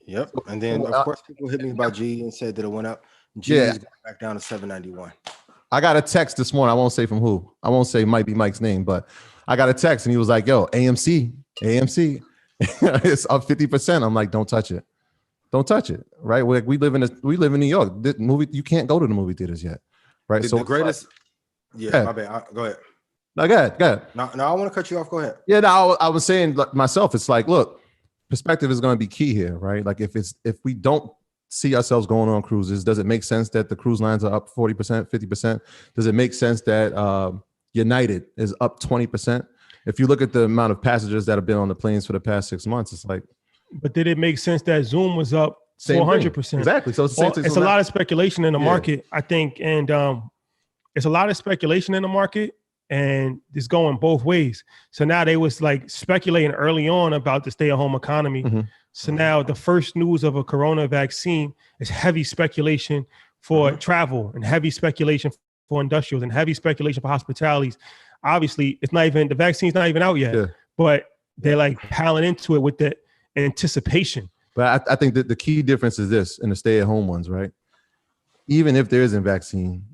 Yep. And then of course people hit me about G and said that it went up. G is going back down to 791. I got a text this morning. I won't say from who. I won't say might be Mike's name, but I got a text and he was like, yo, AMC, it's up 50%. I'm like, don't touch it. Don't touch it. Right. We live in New York. The movie, you can't go to the movie theaters yet. Right. So the greatest. My bad. Go ahead. No, go ahead. No, I want to cut you off. Go ahead. Yeah, no, I was saying like myself, it's like, look, perspective is going to be key here, right? Like if we don't see ourselves going on cruises, does it make sense that the cruise lines are up 40%, 50%? Does it make sense that United is up 20%? If you look at the amount of passengers that have been on the planes for the past 6 months, it's like. But did it make sense that Zoom was up 400%? Exactly. So it's a lot of speculation in the market, I think, and it's a lot of speculation in the market. And it's going both ways. So now they was like speculating early on about the stay-at-home economy. So now the first news of a corona vaccine is heavy speculation for travel and heavy speculation for industrials and heavy speculation for hospitalities. Obviously, the vaccine's not even out yet, but they're like piling into it with the anticipation. But I think that the key difference is this in the stay-at-home ones, right? Even if there isn't vaccine,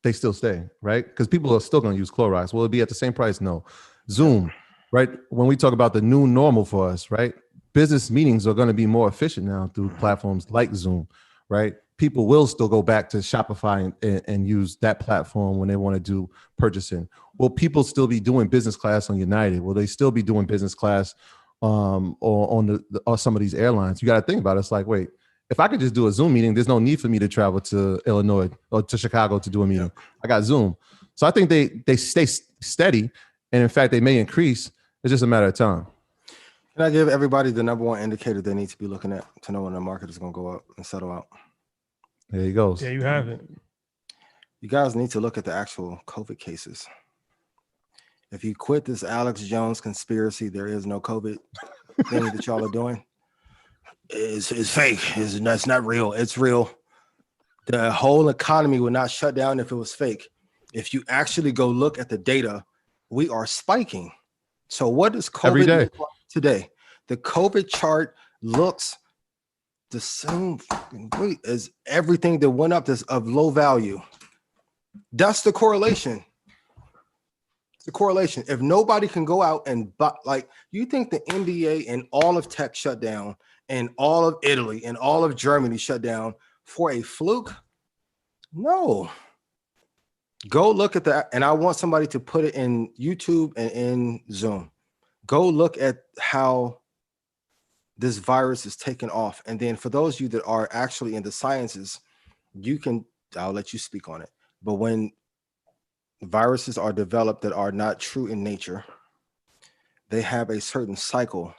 they still stay, right? Because people are still going to use Clorox. Will it be at the same price? No. Zoom, right? When we talk about the new normal for us, right? Business meetings are going to be more efficient now through platforms like Zoom, right? People will still go back to Shopify and use that platform when they want to do purchasing. Will people still be doing business class on United? Will they still be doing business class or on some of these airlines? You got to think about it. It's like, wait, if I could just do a Zoom meeting, there's no need for me to travel to Illinois or to Chicago to do a meeting. I got Zoom. So I think they stay steady. And in fact, they may increase. It's just a matter of time. Can I give everybody the number one indicator they need to be looking at to know when the market is going to go up and settle out? There he goes. Yeah, you have it. You guys need to look at the actual COVID cases. If you quit this Alex Jones conspiracy, there is no COVID thing that y'all are doing. It's fake. That's not real. It's real. The whole economy would not shut down if it was fake. If you actually go look at the data, we are spiking. So what does COVID look like today? The COVID chart looks the same as everything that went up that's of low value. That's the correlation. It's the correlation. If nobody can go out and buy, like, you think the NBA and all of tech shut down, and all of Italy and all of Germany shut down for a fluke? No. Go look at that. And I want somebody to put it in YouTube and in Zoom. Go look at how this virus is taken off. And then for those of you that are actually in the sciences, I'll let you speak on it. But when viruses are developed that are not true in nature, they have a certain cycle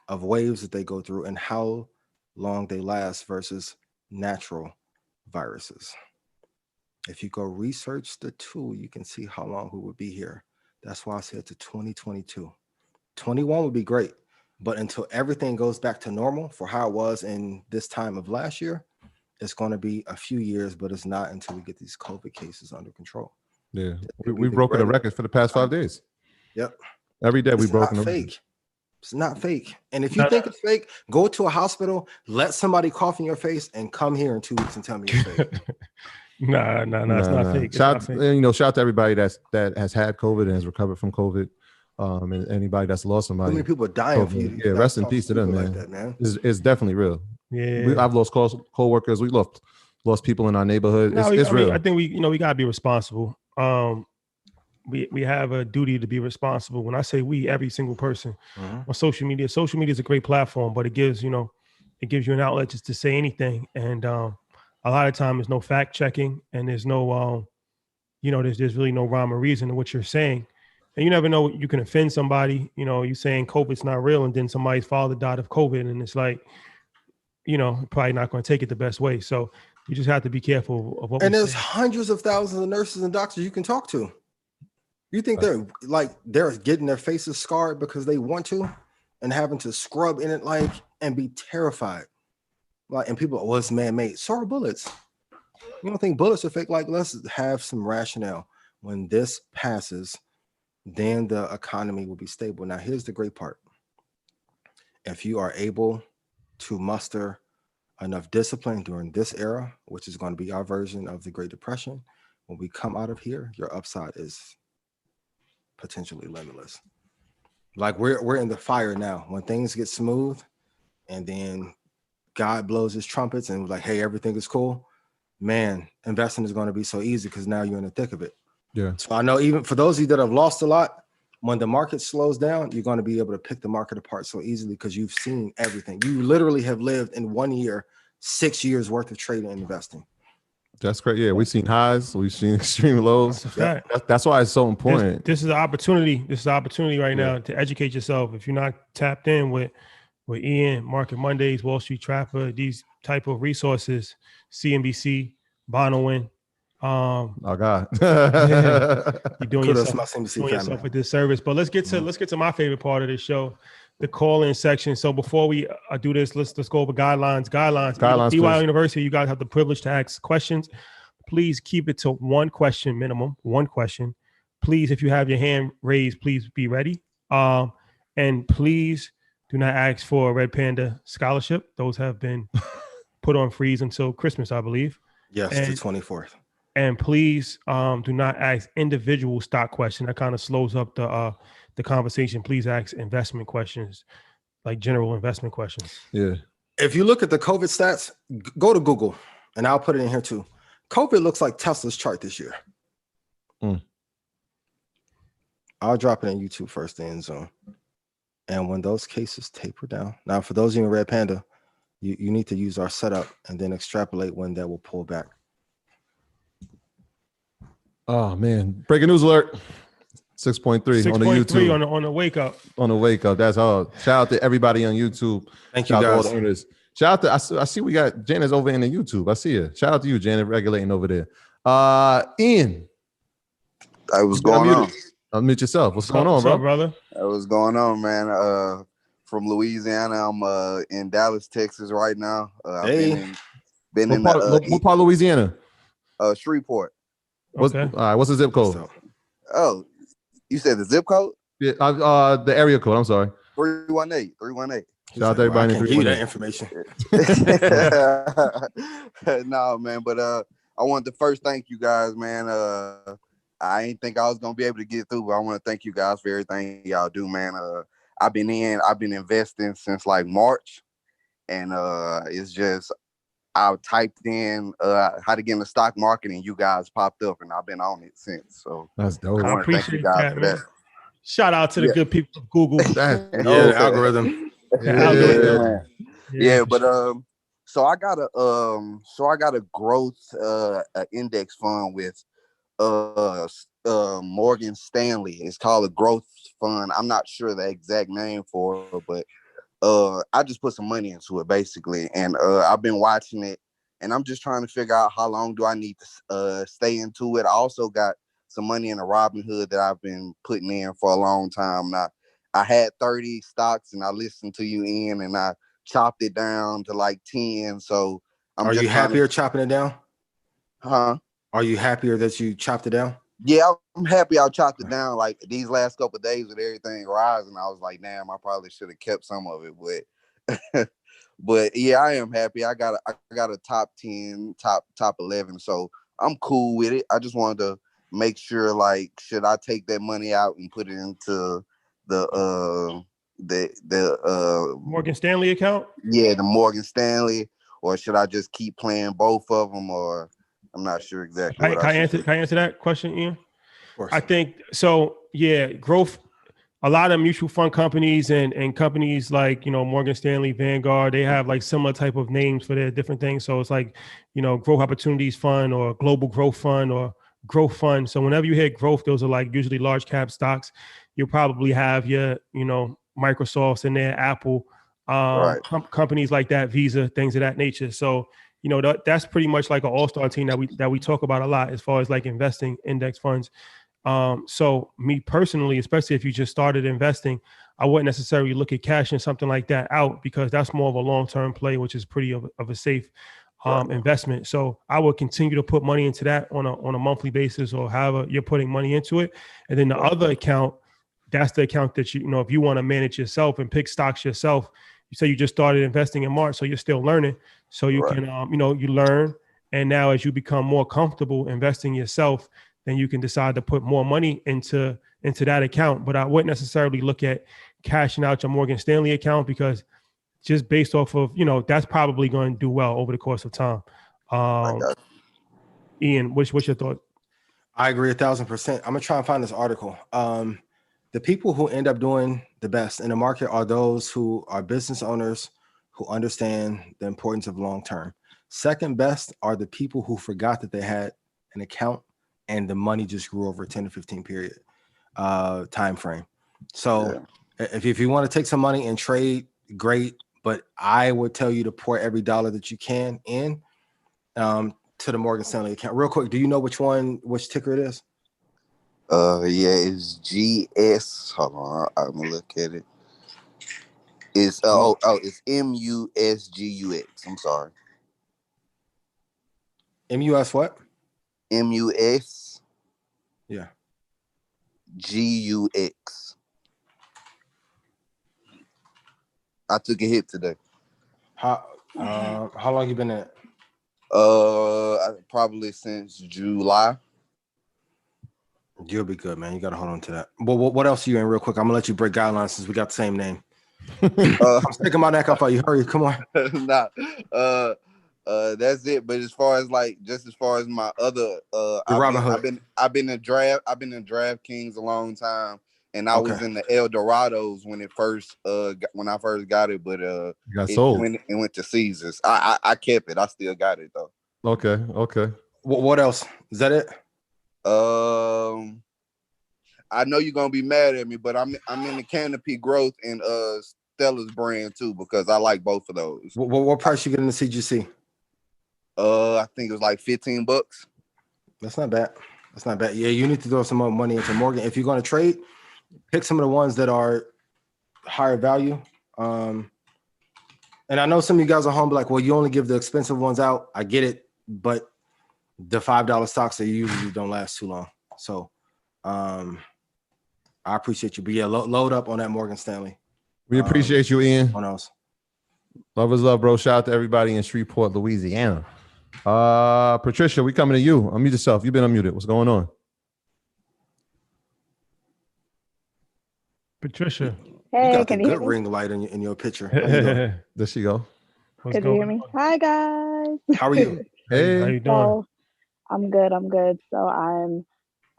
of waves that they go through and how long they last versus natural viruses. If you go research the tool, you can see how long we would be here. That's why I said to 2022. 21 would be great, but until everything goes back to normal for how it was in this time of last year, it's going to be a few years, but it's not until we get these COVID cases under control. Yeah, we've broken a record for the past 5 days. Yep. Every day we've broken a record. Fake. It's not fake. And if you think it's fake, go to a hospital, let somebody cough in your face, and come here in 2 weeks and tell me it's fake. No, it's not fake. Shout out to everybody that has had COVID and has recovered from COVID. And anybody that's lost somebody. How many people are dying for you? Yeah, rest in peace to them, man. Like that, man. It's definitely real. Yeah, I've lost co-workers. We lost people in our neighborhood. It's real. I think we gotta be responsible. we have a duty to be responsible. When I say we, every single person on social media is a great platform, but it gives you an outlet just to say anything. And a lot of time there's no fact checking, and there's no there's really no rhyme or reason in what you're saying. And you never know, you can offend somebody. You saying COVID's not real, and then somebody's father died of COVID, and it's like, probably not going to take it the best way. So you just have to be careful of what. And there's hundreds of thousands of nurses and doctors you can talk to. You think they're getting their faces scarred because they want to, and having to scrub in it and be terrified. And people, it's man-made. So are bullets. You don't think bullets are fake? Let's have some rationale. When this passes, then the economy will be stable. Now, here's the great part. If you are able to muster enough discipline during this era, which is going to be our version of the Great Depression, when we come out of here, your upside is potentially limitless. We're in the fire now. When things get smooth, and then God blows his trumpets and was like, hey, everything is cool. Man, investing is going to be so easy because now you're in the thick of it. Yeah. So I know even for those of you that have lost a lot, when the market slows down, you're going to be able to pick the market apart so easily because you've seen everything. You literally have lived in 1 year, 6 years worth of trading and investing. That's great. Yeah, we've seen highs, we've seen extreme lows. That's why it's so important. This is an opportunity. This is an opportunity right now to educate yourself. If you're not tapped in with Ian, Market Mondays, Wall Street Trapper, these type of resources, CNBC, Bonowin. Oh God, you're doing yourself a disservice. But let's get to my favorite part of this show, the call-in section. So before we do this, let's go over guidelines. EYL University, you guys have the privilege to ask questions. Please keep it to one question minimum. One question. Please, if you have your hand raised, please be ready. And please do not ask for a Red Panda scholarship. Those have been put on freeze until Christmas, I believe. Yes, the 24th. And please do not ask individual stock questions. That kind of slows up the conversation. Please ask investment questions, like general investment questions. Yeah. If you look at the COVID stats, go to Google, and I'll put it in here too. COVID looks like Tesla's chart this year. I'll drop it in YouTube first, then Zoom. And when those cases taper down, now for those of you in Red Panda, you need to use our setup and then extrapolate when that will pull back. Oh man! Breaking news alert! 6.3 on the YouTube on the wake up. On the wake up. That's all. Shout out to everybody on YouTube. Thank you, guys. Shout out to I see we got Janice over in the YouTube. I see you. Shout out to you, Janet, regulating over there. Ian. Hey, what's going on? Unmute yourself. What's going on, bro? Up, brother? What's going on, man? From Louisiana. I'm in Dallas, Texas right now. I've been in what part of Louisiana? Shreveport. Okay. All right. What's the zip code? Oh, you said the zip code? Yeah. The area code. I'm sorry. 318. Shout out to everybody. I can't give you that information. No, man. But I want to first thank you guys, man. I ain't think I was gonna be able to get through, but I want to thank you guys for everything y'all do, man. I've been investing since like March, and it's just I typed in how to get in the stock market, and you guys popped up, and I've been on it since. So that's dope. I appreciate you guys for that. Shout out to the good people of Google. The algorithm. Yeah, but so I got a growth index fund with Morgan Stanley. It's called a growth fund. I'm not sure the exact name for it, but I just put some money into it basically, and I've been watching it, and I'm just trying to figure out how long do I need to stay into it. I also got some money in a Robinhood that I've been putting in for a long time now. I had 30 stocks, and I listened to you, Ian, and I chopped it down to like 10. So Are you happier chopping it down? Huh? Are you happier that you chopped it down? Yeah, I'm happy I chopped it down. Like these last couple of days with everything rising, I was like, damn, I probably should have kept some of it. But yeah, I am happy. I got a top 10, top 11. So I'm cool with it. I just wanted to make sure, like, should I take that money out and put it into the Morgan Stanley account? Yeah, the Morgan Stanley, or should I just keep playing both of them, or I'm not sure exactly. Can I answer that question, Ian? course. I think so. Yeah, growth. A lot of mutual fund companies and companies like, Morgan Stanley, Vanguard, they have like similar type of names for their different things. So it's like, Growth Opportunities Fund or Global Growth Fund or Growth Fund. So whenever you hear growth, those are like usually large cap stocks. You'll probably have your, Microsoft's in there, Apple, Right. companies like that, Visa, things of that nature. So, that's pretty much like an all-star team that we talk about a lot as far as like investing index funds. So me personally, especially if you just started investing, I wouldn't necessarily look at cashing something like that out because that's more of a long-term play, which is pretty of a safe investment. So I would continue to put money into that on a monthly basis or however you're putting money into it. And then the other account, that's the account that if you want to manage yourself and pick stocks yourself, you say you just started investing in March, so you're still learning. So you can, you learn. And now as you become more comfortable investing yourself, then you can decide to put more money into that account. But I wouldn't necessarily look at cashing out your Morgan Stanley account because just based off of, that's probably going to do well over the course of time. Ian, what's your thought? I agree 1,000%. I'm gonna try and find this article. The people who end up doing the best in the market are those who are business owners who understand the importance of long term. Second best are the people who forgot that they had an account and the money just grew over a 10 to 15 period time frame. So if you want to take some money and trade, great. But I would tell you to pour every dollar that you can in to the Morgan Stanley account. Real quick, do you know which ticker it is? It's GS. Hold on, I'm gonna look at it. It's it's MUSGUX. I'm sorry. MUS what? MUS. Yeah. GUX. I took a hit today. How long you been in it? Probably since July. You'll be good, man. You gotta hold on to that. Well, what else are you in real quick? I'm gonna let you break guidelines since we got the same name. I'm sticking my neck up for you. Hurry, come on. Nah. That's it. But as far as my other I've been in DraftKings a long time, and I was in the El Dorados when it first when I first got it, but got sold. It went to Caesars. I kept it. I still got it though. Okay. What else? Is that it? I know you're gonna be mad at me, but I'm in the Canopy Growth and Stella's brand too because I like both of those. What price you get in the CGC? I think it was like $15. That's not bad. Yeah, you need to throw some more money into Morgan. If you're going to trade, pick some of the ones that are higher value. And I know some of you guys are home, but like, well, you only give the expensive ones out. I get it, but the $5 stocks they usually don't last too long. So I appreciate you. But yeah, load up on that Morgan Stanley. We appreciate you, Ian. What else? Love is love, bro. Shout out to everybody in Shreveport, Louisiana. Patricia, we coming to you. Unmute yourself. You've been unmuted. What's going on? Patricia. Hey, you got can the you good hear me? ring light in your picture. How you doing? There she go. Can you hear me? Hi, guys. How are you? Hey. How you doing? So, I'm good. So I'm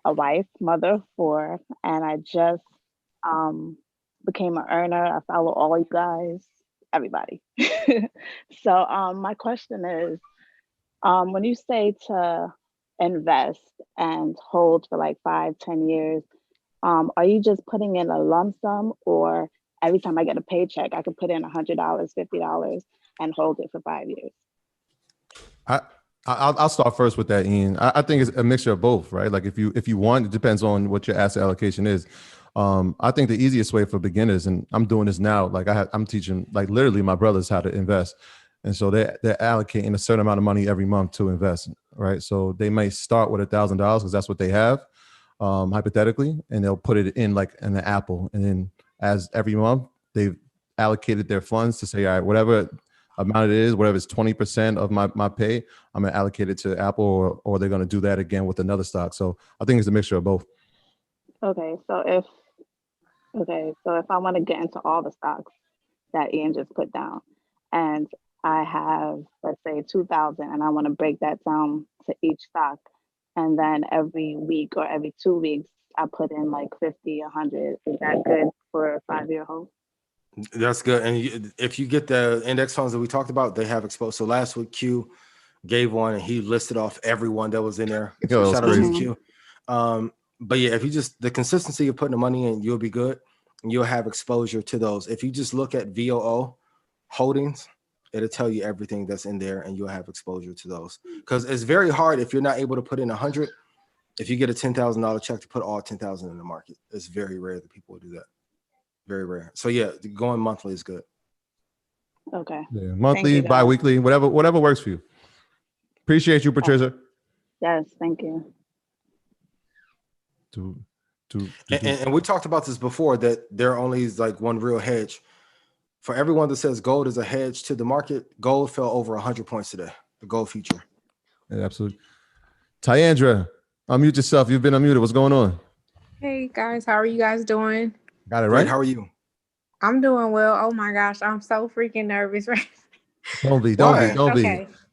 a wife, mother of 4, and I just became an earner. I follow all you guys, everybody. So my question is, when you say to invest and hold for like 5-10 years, are you just putting in a lump sum, or every time I get a paycheck, I can put in $100, $50 and hold it for 5 years? I'll start first with that, Ian. I think it's a mixture of both, right? Like if you want, it depends on what your asset allocation is. I think the easiest way for beginners, and I'm doing this now, like I'm teaching like literally my brothers how to invest. And so they're allocating a certain amount of money every month to invest, right? So they may start with $1,000 because that's what they have, hypothetically, and they'll put it in like in the Apple. And then as every month they've allocated their funds to say, all right, whatever amount it is, whatever it's 20% of my pay, I'm gonna allocate it to Apple, or they're gonna do that again with another stock. So I think it's a mixture of both. Okay, so if I want to get into all the stocks that Ian just put down, and I have, let's say, 2,000, and I want to break that down to each stock, and then every week or every 2 weeks, I put in like 50, 100. Is that good for a 5-year hold? That's good. And if you get the index funds that we talked about, they have exposed. So last week, Q gave one and he listed off everyone that was in there. So shout out to Q. But yeah, if you just the consistency of putting the money in, you'll be good and you'll have exposure to those. If you just look at VOO holdings, it'll tell you everything that's in there and you'll have exposure to those. Because it's very hard if you're not able to put in 100. If you get a $10,000 check to put all 10,000 in the market, it's very rare that people will do that. Very rare. So yeah, going monthly is good. Okay. Yeah, monthly, bi-weekly, whatever works for you. Appreciate you, Patricia. Yes, thank you. And we talked about this before, that there only is like one real hedge. For everyone that says gold is a hedge to the market, gold fell over 100 points today, the gold future. Yeah, absolutely. Tyandra, unmute yourself. You've been unmuted. What's going on? Hey guys, how are you guys doing? Got it right. Great. How are you? I'm doing well. Oh my gosh, I'm so freaking nervous right Don't be. Okay.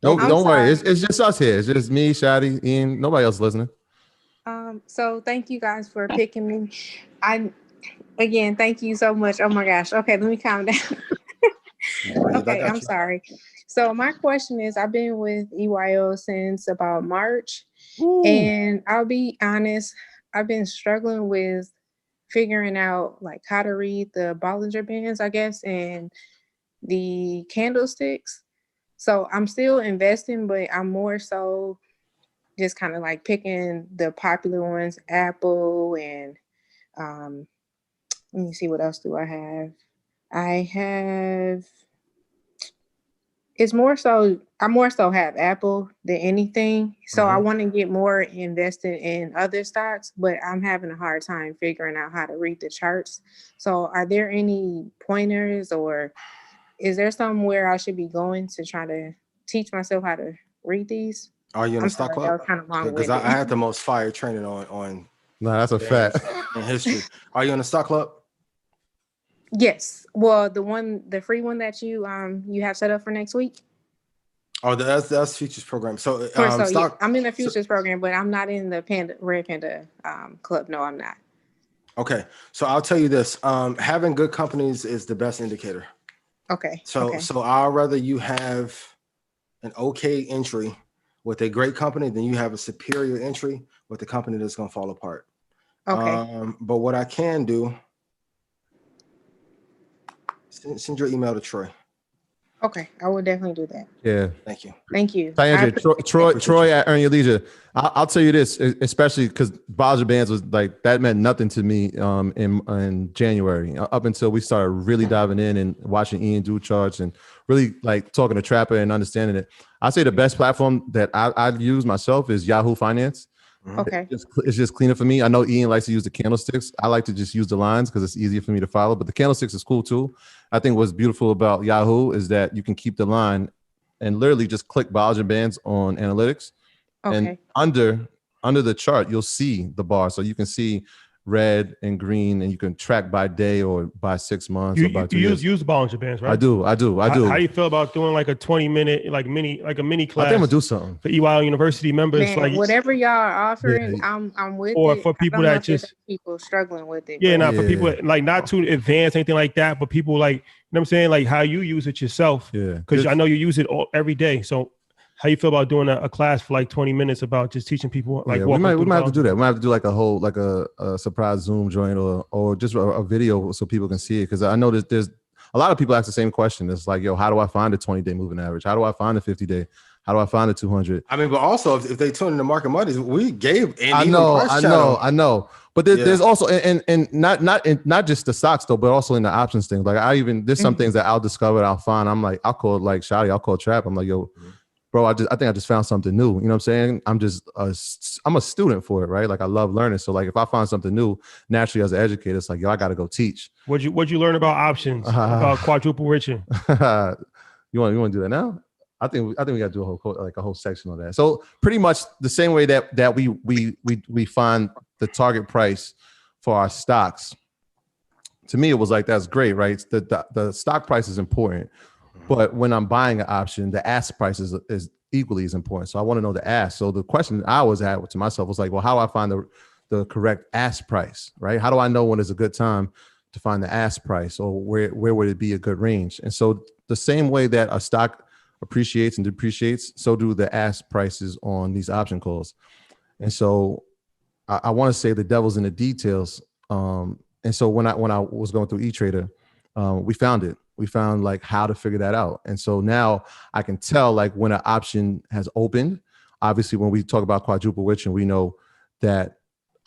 Don't worry. Sorry. It's just us here. It's just me, Shadi, Ian. Nobody else listening. So thank you guys for picking me. Thank you so much. Oh my gosh. Okay, let me calm down. Okay, I'm sorry. So my question is, I've been with EYO since about March. Ooh. And I'll be honest, I've been struggling with figuring out like how to read the Bollinger Bands, I guess, and the candlesticks. So I'm still investing, but I'm more so just kind of like picking the popular ones, Apple, and let me see, what else do I have? I more so have Apple than anything. So I want to get more invested in other stocks, but I'm having a hard time figuring out how to read the charts. So are there any pointers, or is there somewhere I should be going to try to teach myself how to read these? Are you in a stock club? That was kind of long-winded. Because I had the most fire training on no, that's a fact. In history. Are you in a stock club? Yes. Well, the free one that you have set up for next week. Oh, that's futures program. So, yeah, I'm in the futures program, but I'm not in the Red Panda club. No, I'm not. Okay. So I'll tell you this. Having good companies is the best indicator. Okay. So I'd rather you have an okay entry with a great company than you have a superior entry with a company that's going to fall apart. Okay. But what I can do, send your email to Troy. Okay, I will definitely do that. Yeah. Thank you. Thank you. Troy at Earn Your Leisure. I'll tell you this, especially because Bollinger Bands was like, that meant nothing to me in January, up until we started really diving in and watching Ian do charts and really like talking to Trapper and understanding it. I say the best platform that I use myself is Yahoo Finance. Okay. It's just cleaner for me. I know Ian likes to use the candlesticks. I like to just use the lines because it's easier for me to follow, but the candlesticks is cool too. I think what's beautiful about Yahoo is that you can keep the line and literally just click Bollinger Bands on analytics. Okay. And under the chart, you'll see the bar. So you can see red and green, and you can track by day or by 6 months. Or by 2 years. Use Bollinger Bands, right? I do. How do you feel about doing like a 20-minute, like a mini class? I think I'm gonna do something for EYL University members. Man, like whatever y'all are offering, yeah. I'm with or it. For people that just people struggling with it. Yeah, not for people like not too advanced, anything like that, but people like, you know what I'm saying, like how you use it yourself. Yeah, because I know you use it every day. So how you feel about doing a class for like 20 minutes about just teaching people? Like, we might have to do that. We might have to do like a surprise Zoom joint or just a video so people can see it. Because I know there's a lot of people ask the same question. It's like, yo, how do I find a 20-day moving average? How do I find a 50-day? How do I find a 200? I mean, but also if they tune into Market Mondays, we gave. I know. But there's also and not just the stocks though, but also in the options things. Like there's some things that I'll discover, I'll find. I'm like, I'll call like Shadi, I'll call Trap. I'm like, yo. Bro, I think I just found something new. You know what I'm saying? I'm a student for it, right? Like I love learning. So like if I find something new, naturally as an educator, it's like, yo, I got to go teach. What'd you learn about options? About quadruple riching? You want to do that now? I think we got to do a whole section on that. So pretty much the same way that we find the target price for our stocks. To me, it was like, that's great, right? The stock price is important. But when I'm buying an option, the ask price is equally as important. So I want to know the ask. So the question I always had to myself was like, well, how do I find the correct ask price, right? How do I know when is a good time to find the ask price, or where would it be a good range? And so the same way that a stock appreciates and depreciates, so do the ask prices on these option calls. And so I want to say the devil's in the details. And so when I was going through eTrader, we found it. We found like how to figure that out. And so now I can tell like when an option has opened. Obviously, when we talk about quadruple witching, we know that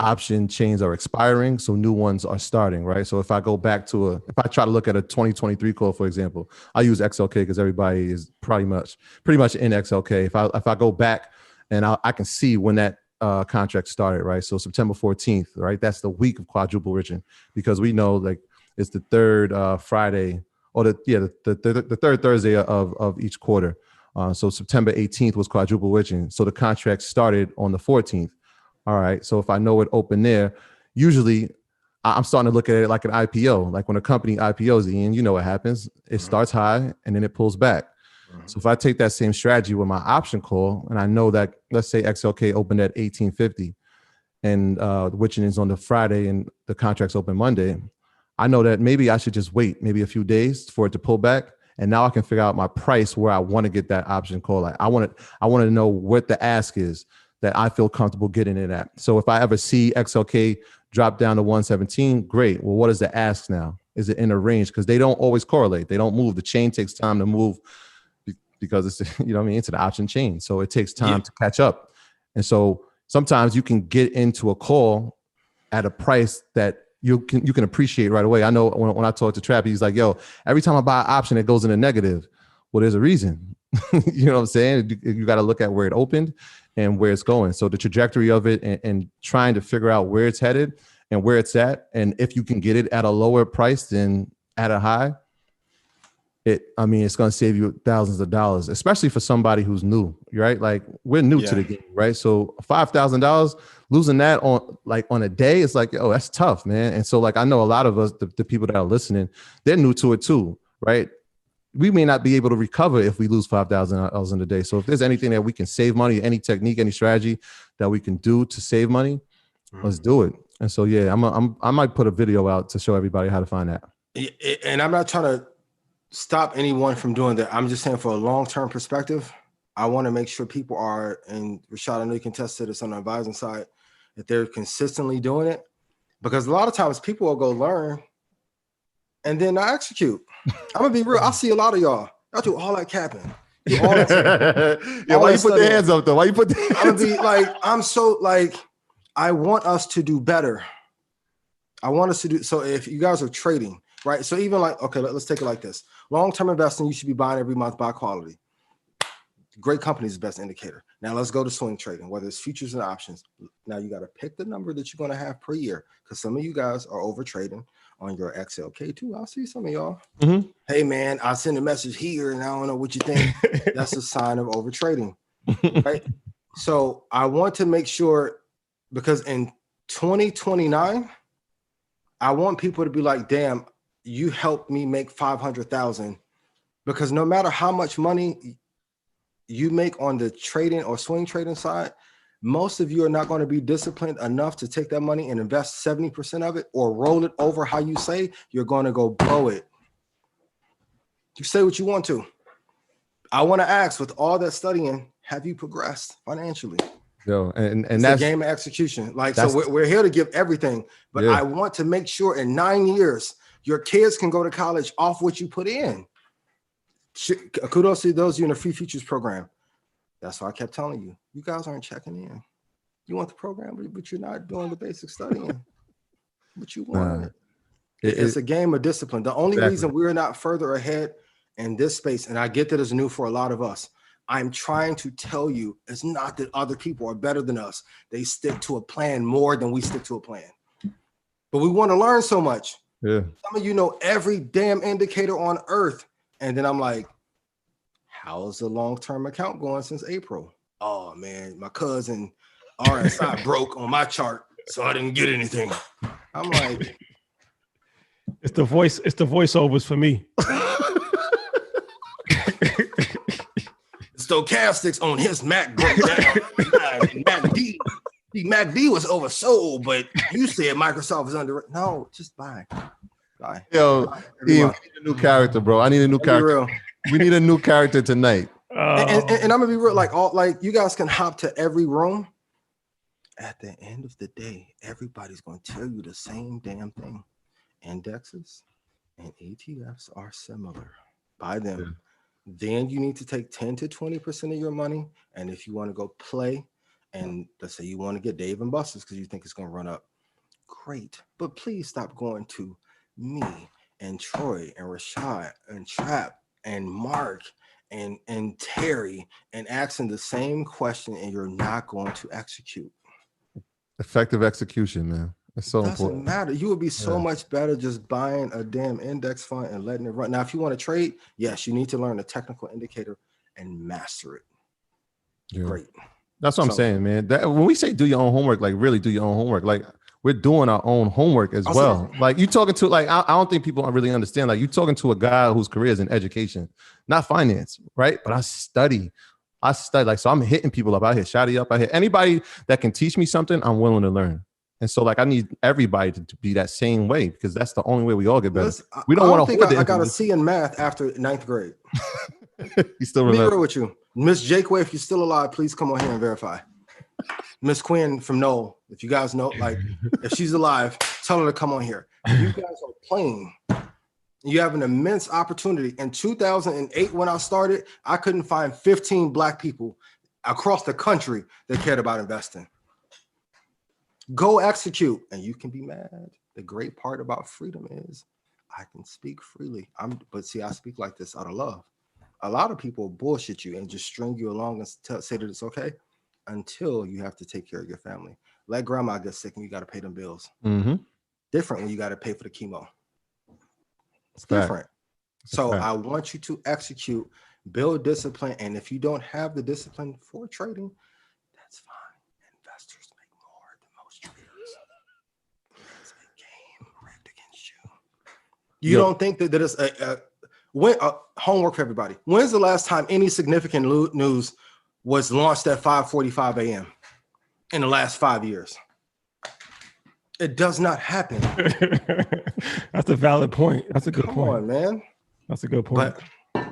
option chains are expiring, so new ones are starting, right? So if I go back to if I try to look at a 2023 call, for example, I use XLK because everybody is pretty much in XLK. If I go back and I can see when that contract started, right? So September 14th, right? That's the week of quadruple witching, because we know like it's the third Friday, or the third Thursday of each quarter. So September 18th was quadruple witching. So the contract started on the 14th. All right. So if I know it opened there, usually I'm starting to look at it like an IPO. Like when a company IPOs, Ian, you know what happens. It starts high and then it pulls back. So if I take that same strategy with my option call, and I know that, let's say XLK opened at 1850 and witching is on the Friday and the contract's open Monday, I know that maybe I should just wait maybe a few days for it to pull back. And now I can figure out my price where I want to get that option call. Like I want to know what the ask is that I feel comfortable getting it at. So if I ever see XLK drop down to 117, great. Well, what is the ask now? Is it in a range? Because they don't always correlate. They don't move. The chain takes time to move because it's, you know what I mean? It's an option chain. So it takes time to catch up. And so sometimes you can get into a call at a price that you can appreciate right away. I know when I talk to Trappy, he's like, yo, every time I buy an option, it goes in a negative. Well, there's a reason. You know what I'm saying? You got to look at where it opened and where it's going. So the trajectory of it and trying to figure out where it's headed and where it's at. And if you can get it at a lower price than at a high, it's going to save you thousands of dollars, especially for somebody who's new, right? Like we're new to the game, right? So $5,000, losing that on a day, it's like, oh, that's tough, man. And so like, I know a lot of us, the people that are listening, they're new to it too, right? We may not be able to recover if we lose $5,000 in a day. So if there's anything that we can save money, any technique, any strategy that we can do to save money, let's do it. And so, yeah, I might put a video out to show everybody how to find that. And I'm not trying to stop anyone from doing that. I'm just saying for a long-term perspective, I want to make sure people are, and Rashad, I know you can test to this on the advising side, that they're consistently doing it. Because a lot of times people will go learn and then not execute. I'm going to be real. I see a lot of y'all do all that capping. Why you put the hands up though? Why you put the hands I'm going to be like, I want us to do better. I want us to do, so if you guys are trading, right? So even like, okay, let's take it like this. Long-term investing, you should be buying every month by quality. Great company is the best indicator. Now let's go to swing trading, whether it's futures and options. Now you got to pick the number that you're going to have per year, because some of you guys are over trading on your XLK too. I'll see some of y'all. Mm-hmm. Hey man, I send a message here and I don't know what you think. That's a sign of over trading, right? So I want to make sure, because in 2029, I want people to be like, damn, you helped me make 500,000, because no matter how much money you make on the trading or swing trading side, most of you are not going to be disciplined enough to take that money and invest 70% of it or roll it over how you say. You're going to go blow it. You say what you want to. I want to ask, with all that studying, have you progressed financially? Yo, and it's that's a game of execution. Like, so we're here to give everything, but I want to make sure in 9 years, your kids can go to college off what you put in. Kudos to those of you in the free futures program. That's why I kept telling you, you guys aren't checking in. You want the program, but you're not doing the basic studying. But you want it. It's a game of discipline. The only reason we're not further ahead in this space, and I get that it's new for a lot of us, I'm trying to tell you, it's not that other people are better than us. They stick to a plan more than we stick to a plan. But we want to learn so much. Yeah. Some of you know every damn indicator on earth. And then I'm like, how's the long-term account going since April? Oh man, my cousin RSI broke on my chart, so I didn't get anything. I'm like, it's the voiceovers for me. It's stochastics on his Mac broke down. And MACD was oversold, but you said Microsoft is under. No, just buy. Yo, Ian, we need a new character, bro. I need a new character. We need a new character tonight. And I'm gonna be real, like you guys can hop to every room. At the end of the day, everybody's gonna tell you the same damn thing. Indexes and ETFs are similar. Buy them. Yeah. Then you need to take 10 to 20% of your money. And if you want to go play, and let's say you want to get Dave and Buster's because you think it's going to run up, great. But please stop going to me and Troy and Rashad and Trap and Mark and Terry and asking the same question, and you're not going to execute. Effective execution, man. It's so important. Doesn't matter. You would be so much better just buying a damn index fund and letting it run. Now, if you want to trade, yes, you need to learn the technical indicator and master it. Yeah. Great. That's what I'm saying, man. When we say do your own homework, like really do your own homework, like we're doing our own homework as well. Like you talking to, like, I don't think people really understand. Like you talking to a guy whose career is in education, not finance, right? But I study. Like, so I'm hitting people up out here, shotty up out here. Anybody that can teach me something, I'm willing to learn. And so, like, I need everybody to be that same way because that's the only way we all get better. We don't want to hold it. I got a C in math after 9th grade. You still remember? Be real with you. Miss Jakeway, if you're still alive, please come on here and verify. Miss Quinn from Knoll, if you guys know, like, if she's alive, tell her to come on here. You guys are playing. You have an immense opportunity. In 2008, when I started, I couldn't find 15 Black people across the country that cared about investing. Go execute, and you can be mad. The great part about freedom is I can speak freely. But see, I speak like this out of love. A lot of people bullshit you and just string you along and say that it's okay until you have to take care of your family. Let grandma get sick and you got to pay them bills. Mm-hmm. Different when you got to pay for the chemo. It's different. So I want you to execute, build discipline, and if you don't have the discipline for trading, that's fine. Investors make more than most traders. It's a game rigged against you. You don't think that it's homework for everybody. When's the last time any significant news was launched at 5:45 a.m. in the last 5 years? It does not happen. That's a valid point. That's a good point. Come on, man. That's a good point. But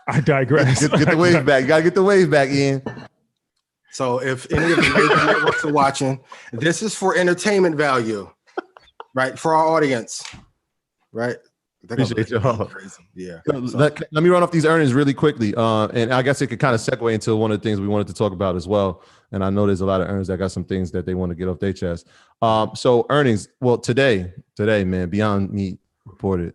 I digress. Get the wave back. You gotta get the wave back, Ian. So if any of the major networks are watching, this is for entertainment value, right? For our audience, right? Appreciate y'all. Crazy. Yeah. Let me run off these earnings really quickly. And I guess it could kind of segue into one of the things we wanted to talk about as well. And I know there's a lot of earners that got some things that they want to get off their chest. So earnings, well, today, man, Beyond Meat reported.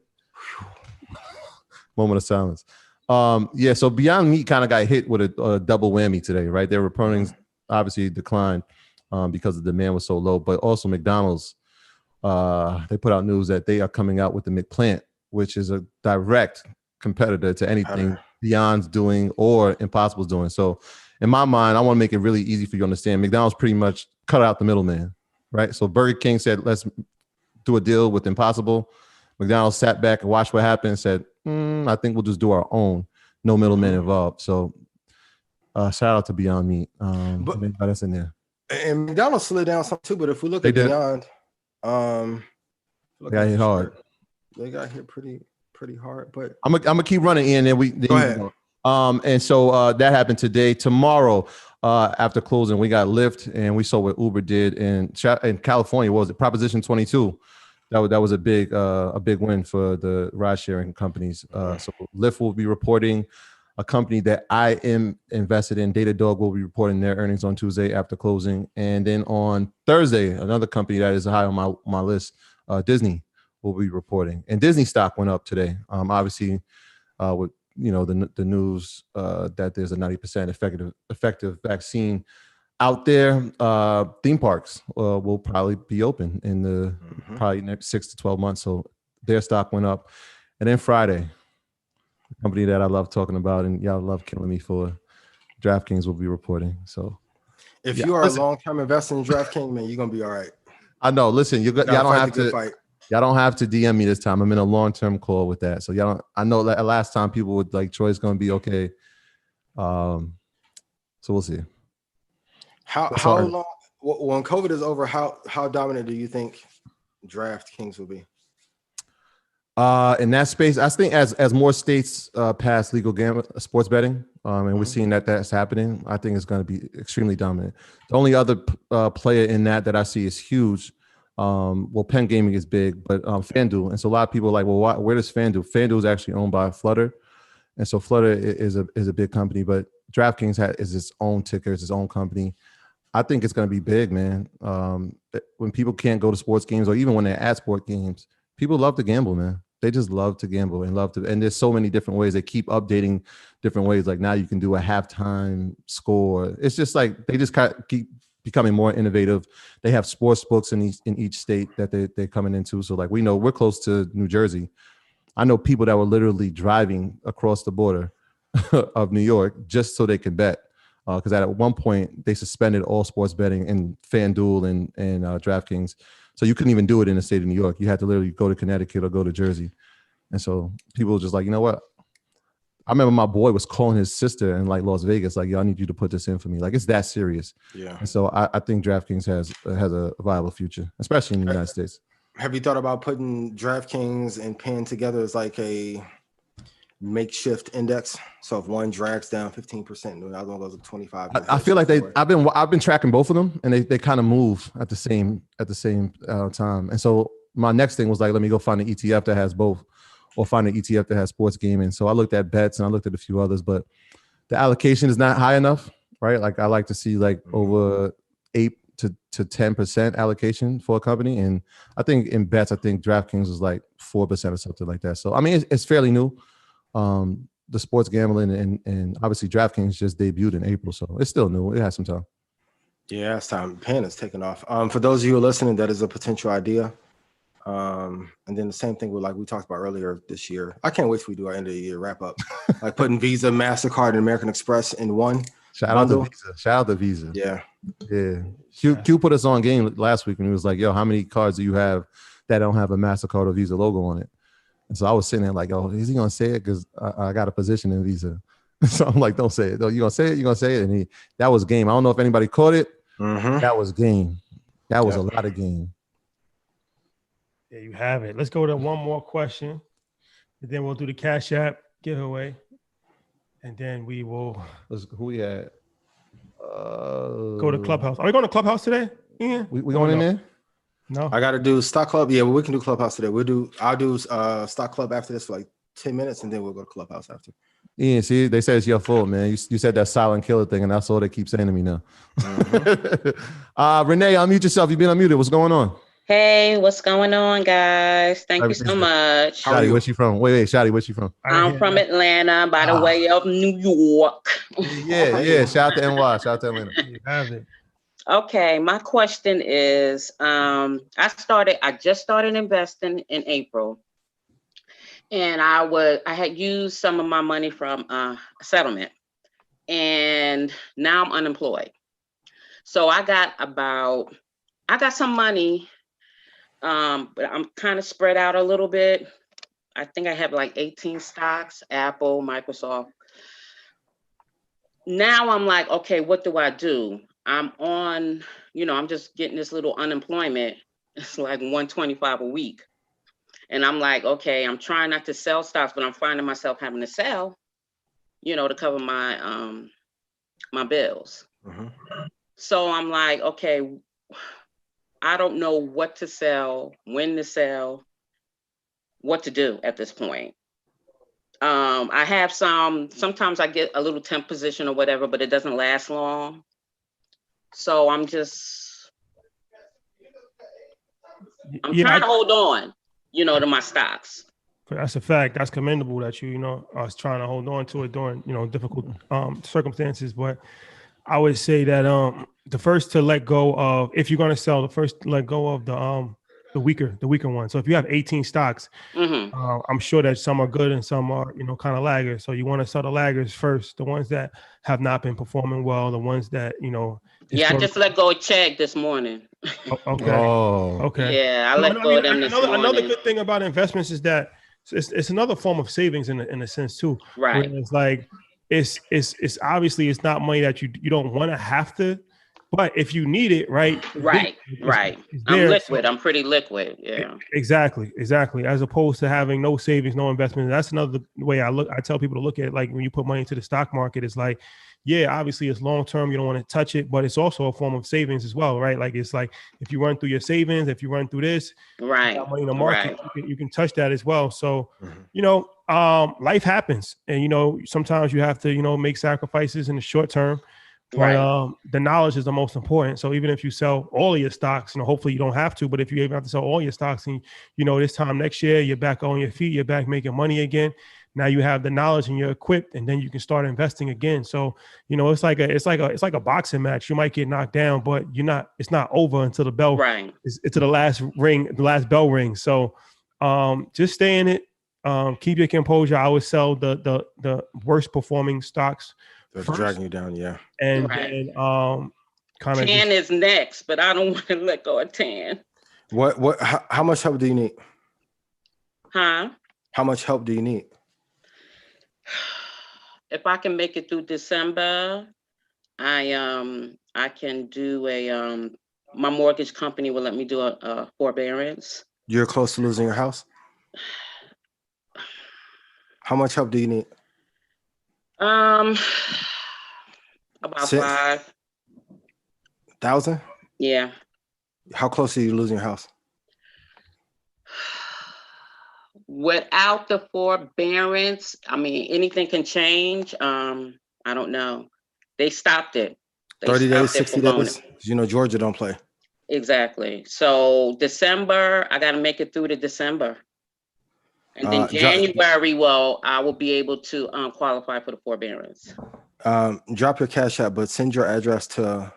Moment of silence. So Beyond Meat kind of got hit with a double whammy today, right? Their earnings obviously declined because the demand was so low, but also McDonald's, they put out news that they are coming out with the McPlant, which is a direct competitor to anything Beyond's doing or Impossible's doing. So in my mind, I want to make it really easy for you to understand. McDonald's pretty much cut out the middleman, right? So Burger King said, let's do a deal with Impossible. McDonald's sat back and watched what happened and said, I think we'll just do our own. No middleman involved. So shout out to Beyond Meat. But that's in there. And McDonald's slid down some too, but if we look at Beyond, they got hit hard. They got hit pretty hard, but I'm gonna keep running in and go ahead. And so that happened today. Tomorrow, after closing, we got Lyft and we saw what Uber did in California. What was it? Proposition 22. That was a big win for the ride sharing companies. So Lyft will be reporting. A company that I am invested in, Datadog, will be reporting their earnings on Tuesday after closing. And then on Thursday, another company that is high on my list, Disney, will be reporting. And Disney stock went up today. Obviously, with the news that there's a 90% effective vaccine out there, theme parks will probably be open in the probably next 6 to 12 months. So their stock went up. And then Friday, a company that I love talking about and y'all love killing me for, DraftKings will be reporting. So if you are a long-term investor in DraftKings, man, you're gonna be all right. I know. Listen, y'all don't have to fight. Y'all don't have to DM me this time. I'm in a long-term call with that. So y'all, I know that last time people would like Troy's going to be okay. So we'll see. How long when COVID is over? How dominant do you think DraftKings will be? In that space, I think as more states pass legal sports betting, and we're seeing that's happening, I think it's going to be extremely dominant. The only other player in that I see is huge. Well, Penn Gaming is big, but FanDuel, and so a lot of people are like, well, where does FanDuel? FanDuel is actually owned by Flutter, and so Flutter is a big company, but DraftKings is its own ticker, it's its own company. I think it's going to be big, man. When people can't go to sports games, or even when they're at sports games, people love to gamble, man. They just love to gamble and and there's so many different ways. They keep updating different ways. Like now you can do a halftime score. It's just like they just keep becoming more innovative. They have sports books in each state that they're coming into. So like we know we're close to New Jersey. I know people that were literally driving across the border of New York just so they could bet. Because at one point they suspended all sports betting in FanDuel and DraftKings. So you couldn't even do it in the state of New York. You had to literally go to Connecticut or go to Jersey. And so people were just like, you know what? I remember my boy was calling his sister in like Las Vegas, like, yo, I need you to put this in for me. Like it's that serious. Yeah. And so I think DraftKings has a viable future, especially in the United States. Have you thought about putting DraftKings and Penn together as like a makeshift index? So if one drags down 15%, the other one goes up 25. I feel like I've been tracking both of them, and they kind of move at the same time. And so my next thing was like, let me go find an ETF that has both, or find an ETF that has sports gaming. So I looked at bets and I looked at a few others, but the allocation is not high enough, right? Like I like to see like over 8 to 10% allocation for a company. And I think in bets, I think DraftKings was like 4% or something like that. So I mean, it's fairly new. The sports gambling and obviously DraftKings just debuted in April, so it's still new. It has some time. Yeah, it's time. Penn is taking off. For those of you who are listening, that is a potential idea. And then the same thing with like we talked about earlier this year. I can't wait till we do our end of the year wrap up. Like putting Visa, MasterCard, and American Express in one. Shout out to Visa. Yeah. Q put us on game last week and he was like, yo, how many cards do you have that don't have a MasterCard or Visa logo on it? And so I was sitting there like, oh, is he gonna say it? Because I got a position in Visa. So I'm like, don't say it. No, you gonna say it? You gonna say it? And that was game. I don't know if anybody caught it. That was game. That was a lot of game. There you have it. Let's go to one more question, and then we'll do the Cash App giveaway, and then we will. Who we had? Go to Clubhouse. Are we going to Clubhouse today? Yeah. We going in there? No. I got to do Stock Club. Yeah, well, we can do Clubhouse today. I'll do Stock Club after this for like 10 minutes, and then we'll go to Clubhouse after. Yeah, see, they said it's your fault, man. You said that silent killer thing, and that's all they keep saying to me now. Renee, unmute yourself. You've been unmuted. What's going on? Hey, what's going on, guys? Thank you so much. Shotty, where's she from? Wait, Shotty, where's she from? I'm from Atlanta, by the way of New York. Yeah. Shout out to NY. Shout out to Atlanta. You have it. Okay, my question is, I just started investing in April, and I had used some of my money from a settlement, and now I'm unemployed. So I got some money. But I'm kind of spread out a little bit. I think I have like 18 stocks, Apple, Microsoft. Now I'm like, okay, what do I do? I'm on, I'm just getting this little unemployment. It's like $125 a week. And I'm like, okay, I'm trying not to sell stocks, but I'm finding myself having to sell, to cover my my bills. So I'm like, okay, I don't know what to sell, when to sell, what to do at this point. I have sometimes I get a little temp position or whatever, but it doesn't last long. So I'm trying to hold on, to my stocks. That's a fact. That's commendable that you are trying to hold on to it during, difficult circumstances. But I would say that the first to let go of, if you're going to sell, the first to let go of the weaker ones. So if you have 18 stocks, I'm sure that some are good and some are, kind of laggers. So you want to sell the laggers first, the ones that have not been performing well, the ones that, Yeah, I just let go of Chegg this morning. Okay. Oh, Okay. Yeah, I let go of them this morning. Another good thing about investments is that it's another form of savings in a sense too. Right. Where it's like it's obviously it's not money that you don't want to have to, but if you need it, right? Right. It's I'm there. liquid. I'm pretty liquid. Yeah. Exactly. As opposed to having no savings, no investment. That's another way I tell people to look at it. Like when you put money into the stock market, it's like, yeah, obviously it's long term. You don't want to touch it, but it's also a form of savings as well, right? Like it's like if you run through your savings, if you run through this, right, money in the market, you can touch that as well. So, Mm-hmm. life happens, and sometimes you have to make sacrifices in the short term. But the knowledge is the most important. So even if you sell all of your stocks, hopefully you don't have to. But if you even have to sell all your stocks, and this time next year you're back on your feet, you're back making money again. Now you have the knowledge and you're equipped, and then you can start investing again. So it's like a boxing match. You might get knocked down, but it's not over until the bell it's to the last bell rings. So just stay in it. Keep your composure. I would sell the worst performing stocks. That's dragging you down, yeah. And then kind of Tan is next, but I don't want to let go of Tan. How much help do you need? Huh? How much help do you need? If I can make it through December, I can do my mortgage company will let me do a forbearance. You're close to losing your house? How much help do you need? About 5,000. Yeah. How close are you to losing your house? Without the forbearance, I mean, anything can change. I don't know. They stopped it. 30 days, 60 days. Georgia don't play. Exactly. So December, I got to make it through to December. And then January, I will be able to qualify for the forbearance. Drop your cash app, but send your address to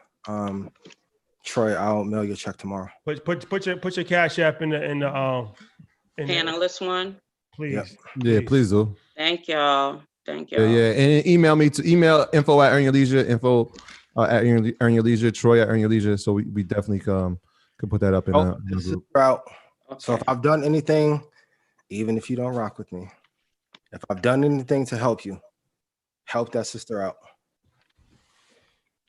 Troy. I'll mail you a check tomorrow. Put your cash app in the panelist one, please. Yep. Yeah, please do. Thank y'all. Yeah, and email me to info at Earn Your Leisure, info at Earn Your Leisure, Troy at Earn Your Leisure. So we definitely could put that up in a group. Okay. So if I've done anything, even if you don't rock with me, if I've done anything to help you, help that sister out.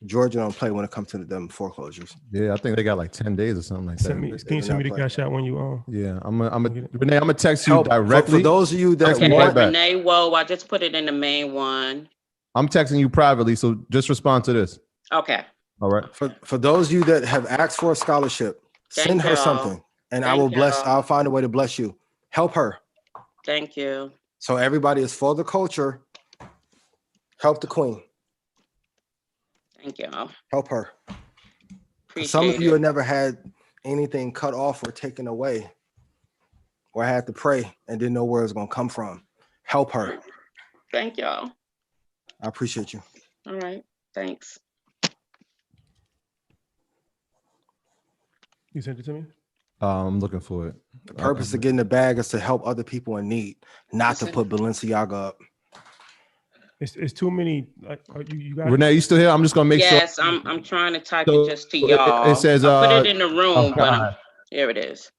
Georgia don't play when it comes to them foreclosures. Yeah, I think they got like 10 days or something like that. Can you send me the cash out when you Yeah, Renee, I'm gonna text you directly. For those of you that want Renee, I just put it in the main one. I'm texting you privately, so just respond to this. Okay. All right. For those of you that have asked for a scholarship, send her something, and I will bless. I'll find a way to bless you. Help her. Thank you. So everybody is for the culture. Help the queen. Thank you. Help her. Some of you have never had anything cut off or taken away, or had to pray and didn't know where it was going to come from. Help her. Thank y'all. I appreciate you. All right. Thanks. You sent it to me? I'm looking for it. The purpose of getting the bag is to help other people in need, not to put Balenciaga up. It's too many. You got Renee, you still here? I'm just gonna make sure. Yes, I'm trying to type it just to y'all. It says I put it in the room, but here it is.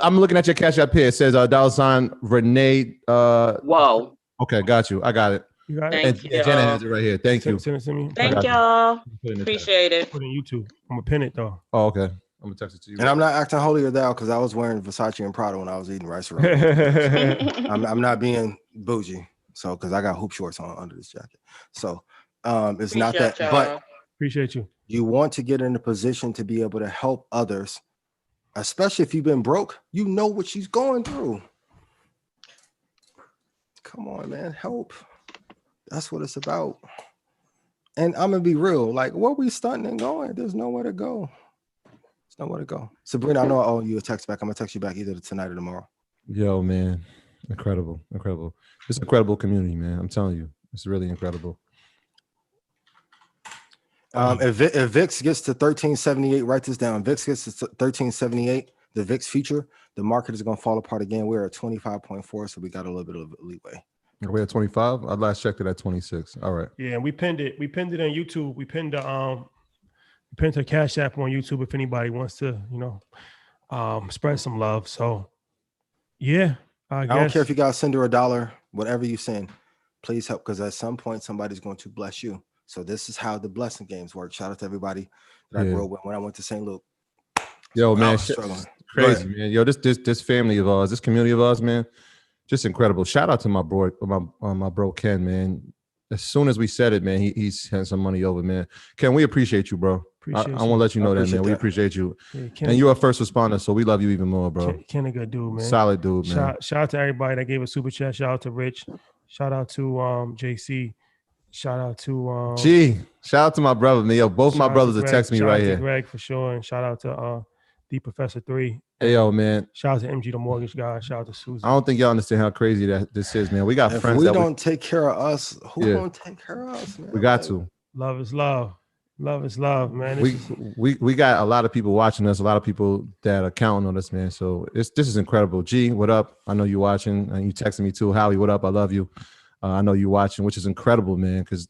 I'm looking at your cash app here. It says $ Renee. Whoa. Okay, got you. I got it. You got it. Thank you. Jenna has it right here. Thank you. Send it to me. Thank y'all. Appreciate it. Put it in YouTube. I'm gonna pin it though. Oh, okay. I'm gonna text it to you. And I'm not acting holier thou because I was wearing Versace and Prada when I was eating rice and I'm not being bougie. So, because I got hoop shorts on under this jacket. So, it's not that, but appreciate you. You want to get in a position to be able to help others, especially if you've been broke. You know what she's going through. Come on, man, help. That's what it's about. And I'm gonna be real. Like, what we stunting and going? There's nowhere to go. There's nowhere to go. Sabrina, I know I owe you a text back. I'm gonna text you back either tonight or tomorrow. Yo, man. Incredible. It's an incredible community, man. I'm telling you, it's really incredible. If VIX gets to 1378, write this down. VIX gets to 1378, the VIX future, the market is going to fall apart again. We're at 25.4, so we got a little bit of leeway. We're at 25. I last checked it at 26. All right. Yeah, and we pinned it. We pinned it on YouTube. We pinned the Cash App on YouTube if anybody wants to, spread some love. So, yeah, I guess. don't care if you guys send her $1, whatever you send, please help, because at some point somebody's going to bless you. So this is how the blessing games work. Shout out to everybody that I grew up with when I went to St. Luke. Yo, man, crazy, man. Yo, this family of ours, this community of ours, man, just incredible. Shout out to my bro Ken, man. As soon as we said it, man, he sent some money over, man. Ken, we appreciate you, bro. I want to let you know that, man. We appreciate you. Yeah, and you're a first responder, so we love you even more, bro. Ken a good dude, man. Solid dude, man. Shout out to everybody that gave a super chat. Shout out to Rich. Shout out to JC. Shout out to shout out to my brother, man. Yo, both my brothers are texting me right here. Greg for sure, and shout out to the Professor 3. Hey, yo, man. Shout out to MG the mortgage guy. Shout out to Susan. I don't think y'all understand how crazy that this is, man. We got if friends we that don't take care of us. Who gonna take care of us, man? We got to. Love is love. Love is love, man. We got a lot of people watching us, a lot of people that are counting on us, man. So this is incredible. G, what up? I know you watching, and you texting me too. Howie, what up? I love you. I know you watching, which is incredible, man. Because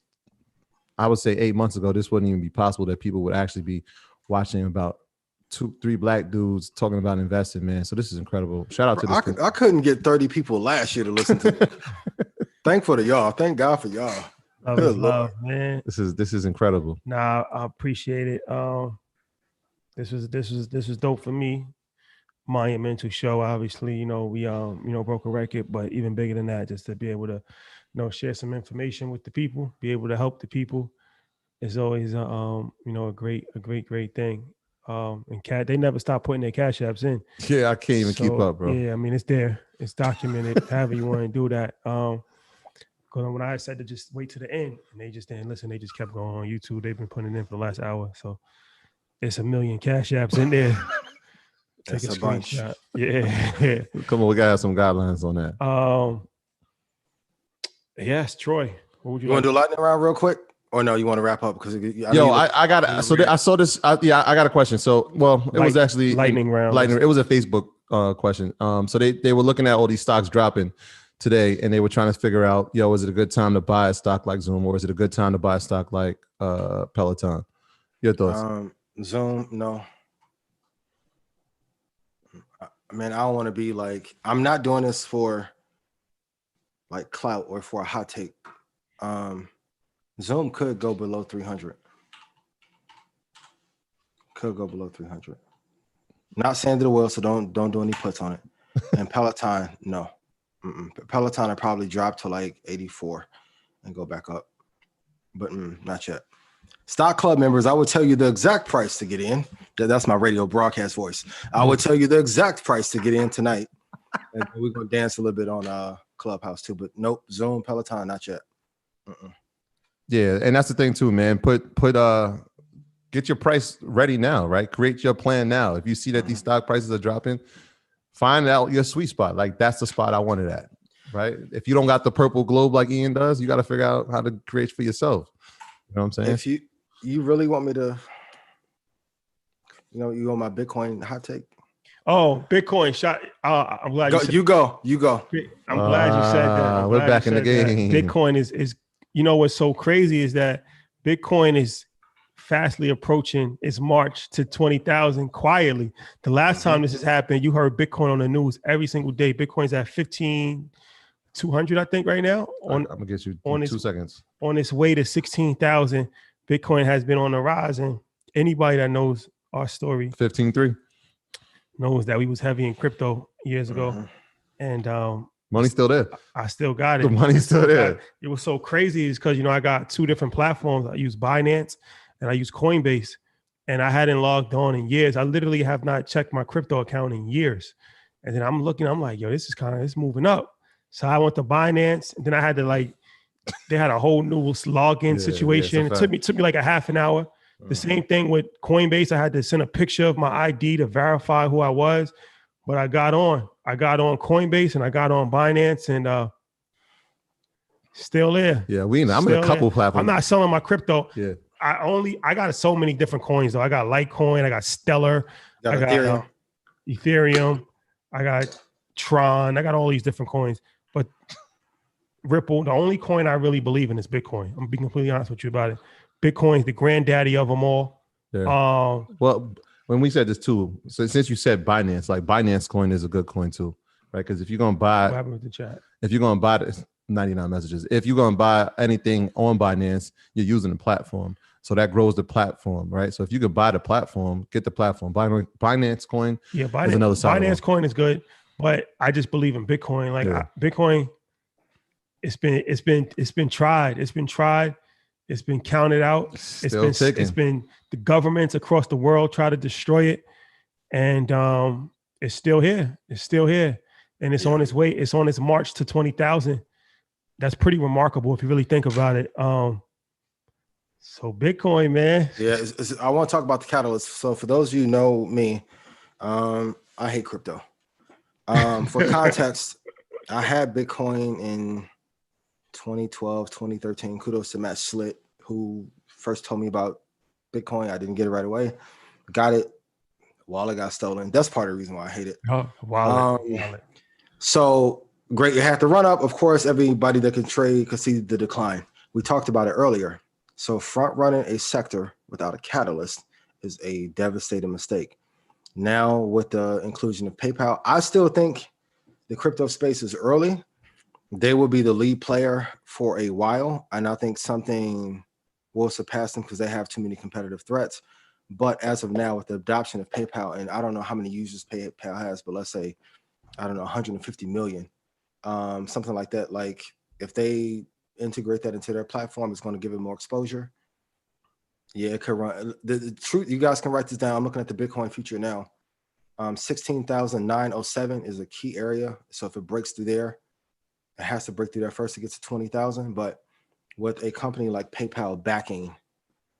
I would say 8 months ago, this wouldn't even be possible that people would actually be watching about 2-3 black dudes talking about investing, man. So this is incredible. Shout out to this. I couldn't get 30 people last year to listen to. Thankful to y'all. Thank God for y'all. Love, man. This is incredible. Nah, I appreciate it. This was dope for me. Monumental show. Obviously, we broke a record, but even bigger than that, just to be able to, share some information with the people, be able to help the people, is always a great thing. And they never stop putting their cash apps in. Yeah, I can't even keep up, bro. Yeah, I mean, it's there. It's documented. However you want to do that. Because when I said to just wait to the end, and they just didn't listen, they just kept going on YouTube. They've been putting it in for the last hour. So it's 1 million cash apps in there. Take a screenshot. Yeah. Come on, we gotta have some guidelines on that. Yes, Troy. What would you want to do a lightning round real quick? Or no, you want to wrap up? Because I got. So I saw this. I got a question. So, it was actually lightning round. It was a Facebook question. So they were looking at all these stocks dropping today, and they were trying to figure out, is it a good time to buy a stock like Zoom, or is it a good time to buy a stock like Peloton? Your thoughts? Zoom, no. I mean, I don't want to be like, I'm not doing this for like clout or for a hot take. Zoom could go below 300. Could go below 300. Not saying that it will, so don't do any puts on it. And Peloton, no. Peloton will probably drop to like 84 and go back up. But not yet. Stock Club members, I will tell you the exact price to get in. That's my radio broadcast voice. I will tell you the exact price to get in tonight. And we're going to dance a little bit on Clubhouse too. But nope, Zoom, Peloton, not yet. Yeah, and that's the thing too, man. Get your price ready now, right? Create your plan now. If you see that these stock prices are dropping, find out your sweet spot. Like, that's the spot I wanted at, right? If you don't got the purple globe like Ian does, you got to figure out how to create for yourself. You know what I'm saying? If you really want me to, you want my Bitcoin hot take? Oh, Bitcoin shot. I'm glad you go. I'm glad you said that. We're back in the game. Bitcoin is what's so crazy is that Bitcoin is fastly approaching its march to 20,000 quietly. The last time this has happened, you heard Bitcoin on the news every single day. Bitcoin's at 15,200, I think, right now. I'm gonna get you 2 seconds. On its way to 16,000, Bitcoin has been on the rise, and anybody that knows our story, 15.3, knows that we was heavy in crypto years ago, and money's still there. I still got it. The money's still there. It was so crazy is because I got 2 different platforms. I use Binance and I use Coinbase, and I hadn't logged on in years. I literally have not checked my crypto account in years. And then I'm like, yo, this is it's moving up. So I went to Binance, and then I had to they had a whole new login situation. It took me like a half an hour. The same thing with Coinbase. I had to send a picture of my ID to verify who I was, but I got on Coinbase and I got on Binance, and still there. Yeah, I'm in a couple platforms. I'm not selling my crypto. Yeah. I got so many different coins though. I got Litecoin, I got Stellar, Ethereum. Ethereum, I got Tron, I got all these different coins. But Ripple, the only coin I really believe in is Bitcoin. I'm being completely honest with you about it. Bitcoin's the granddaddy of them all. Yeah. Well, when we said this too, so since you said Binance, like Binance coin is a good coin too, right? Because if you're gonna buy, what happened with the chat? If you're gonna buy this, 99 messages. If you're gonna buy anything on Binance, you're using the platform, so that grows the platform, right? So if you could buy the platform, get the platform. Binance coin, yeah, is another side. Binance coin is good, but I just believe in Bitcoin. Like Bitcoin, it's been tried. It's been counted out. It's been the governments across the world try to destroy it, and it's still here. It's still here, and it's on its way. It's on its march to 20,000. That's pretty remarkable if you really think about it. So Bitcoin, man. Yeah, I want to talk about the catalyst. So for those of you who know me, I hate crypto. For context, I had Bitcoin in 2012, 2013. Kudos to Matt Schlitt, who first told me about Bitcoin. I didn't get it right away. Got it. Wallet got stolen. That's part of the reason why I hate it. Wallet. So great. You have to run up. Of course, everybody that can trade could see the decline. We talked about it earlier. So front running a sector without a catalyst is a devastating mistake. Now with the inclusion of PayPal, I still think the crypto space is early. They will be the lead player for a while, and I think something will surpass them because they have too many competitive threats. But as of now, with the adoption of PayPal, and I don't know how many users PayPal has, but let's say, I don't know, 150 million, something like that. Like if they integrate that into their platform, it's going to give it more exposure. Yeah, it could run. The truth, you guys can write this down. I'm looking at the Bitcoin future now. 16,907 is a key area. So if it breaks through there, it has to break through there first to get to 20,000. But with a company like PayPal backing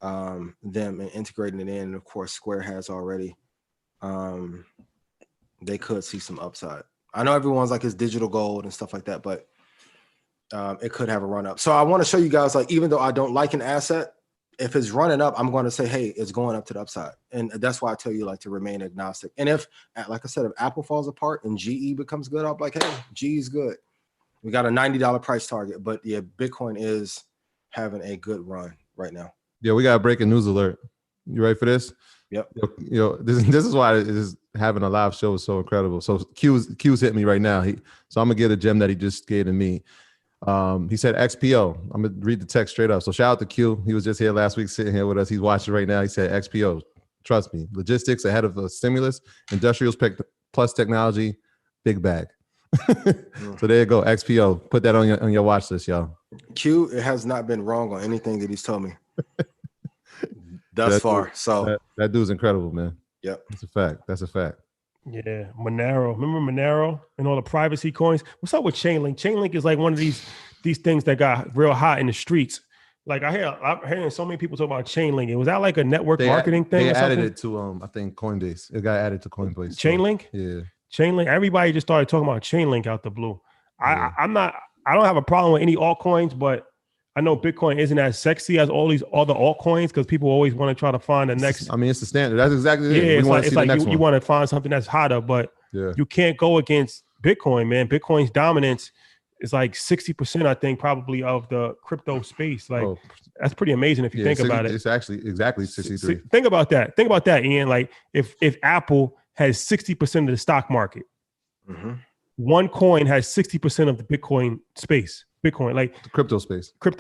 them and integrating it in, and of course Square has already, they could see some upside. I know everyone's like it's digital gold and stuff like that, but it could have a run up. So I want to show you guys, like, even though I don't like an asset, if it's running up, I'm going to say, hey, it's going up to the upside. And that's why I tell you, like, to remain agnostic. And if, like I said, if Apple falls apart and GE becomes good, I'll be like, hey, GE is good. We got a $90 price target. But yeah, Bitcoin is having a good run right now. Yeah, we got a breaking news alert. You ready for this? Yep. This is why having a live show is so incredible. So Q's hit me right now. So I'm gonna get a gem that he just gave to me. He said XPO. I'm gonna read the text straight up. So shout out to Q. He was just here last week, sitting here with us. He's watching right now. He said XPO. Trust me, logistics ahead of the stimulus, industrials plus technology, big bag. So there you go, XPO. Put that on your watch list, y'all. Q, it has not been wrong on anything that he's told me thus far. So that dude's incredible, man. Yep, that's a fact. Yeah, Monero. Remember Monero and all the privacy coins? What's up with Chainlink? Chainlink is like one of these things that got real hot in the streets. Like I'm hearing so many people talk about Chainlink. Was that like a network marketing thing? They added it to I think Coinbase. It got added to Coinbase. Chainlink? So, yeah. Chainlink. Everybody just started talking about Chainlink out the blue. Yeah. I don't have a problem with any altcoins, but I know Bitcoin isn't as sexy as all these other altcoins because people always want to try to find the next. I mean, it's the standard. That's exactly it. Yeah, it's like you want to find something that's hotter, but you can't go against Bitcoin, man. Bitcoin's dominance is like 60%, I think, probably of the crypto space. Like that's pretty amazing if you think about it. It's actually exactly 63. Think about that. Think about that, Ian. Like if Apple has 60% of the stock market, one coin has 60% of the Bitcoin space. Bitcoin, like the crypto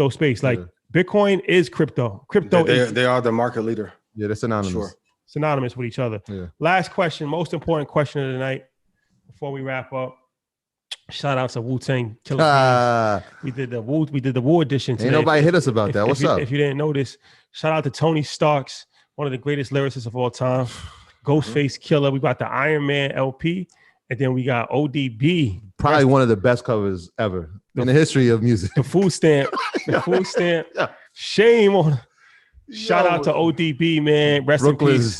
space. Like Bitcoin is crypto. They are the market leader. Yeah, that's synonymous. Sure. Synonymous with each other. Yeah. Last question, most important question of the night before we wrap up. Shout out to Wu-Tang Killer. We did the Wu edition today. Ain't nobody hit us about that. What's up? If you didn't notice, shout out to Tony Starks, one of the greatest lyricists of all time. Ghostface Killer. We got the Iron Man LP, and then we got ODB. Probably one of the best covers ever in the history of music. The food stamp. Shame on. Shout out to ODB, man. Rest in peace.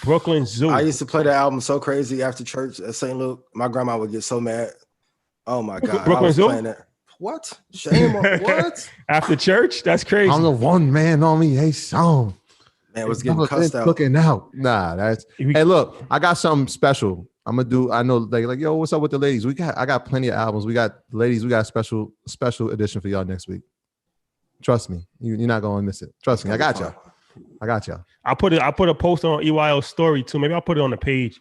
Brooklyn Zoo. I used to play that album so crazy after church at St. Luke. My grandma would get so mad. Oh my God. Brooklyn Zoo? What? Shame on what? After church? That's crazy. I'm the one man on me. Hey, song. And it was getting cussed out. Cooking out. Nah, that's. Hey, look, I got something special. I'm gonna do. I know, like, yo, what's up with the ladies? I got plenty of albums. We got ladies. We got special edition for y'all next week. Trust me, you're not gonna miss it. Trust me, I got y'all. I put a post on EYL's story too. Maybe I'll put it on the page.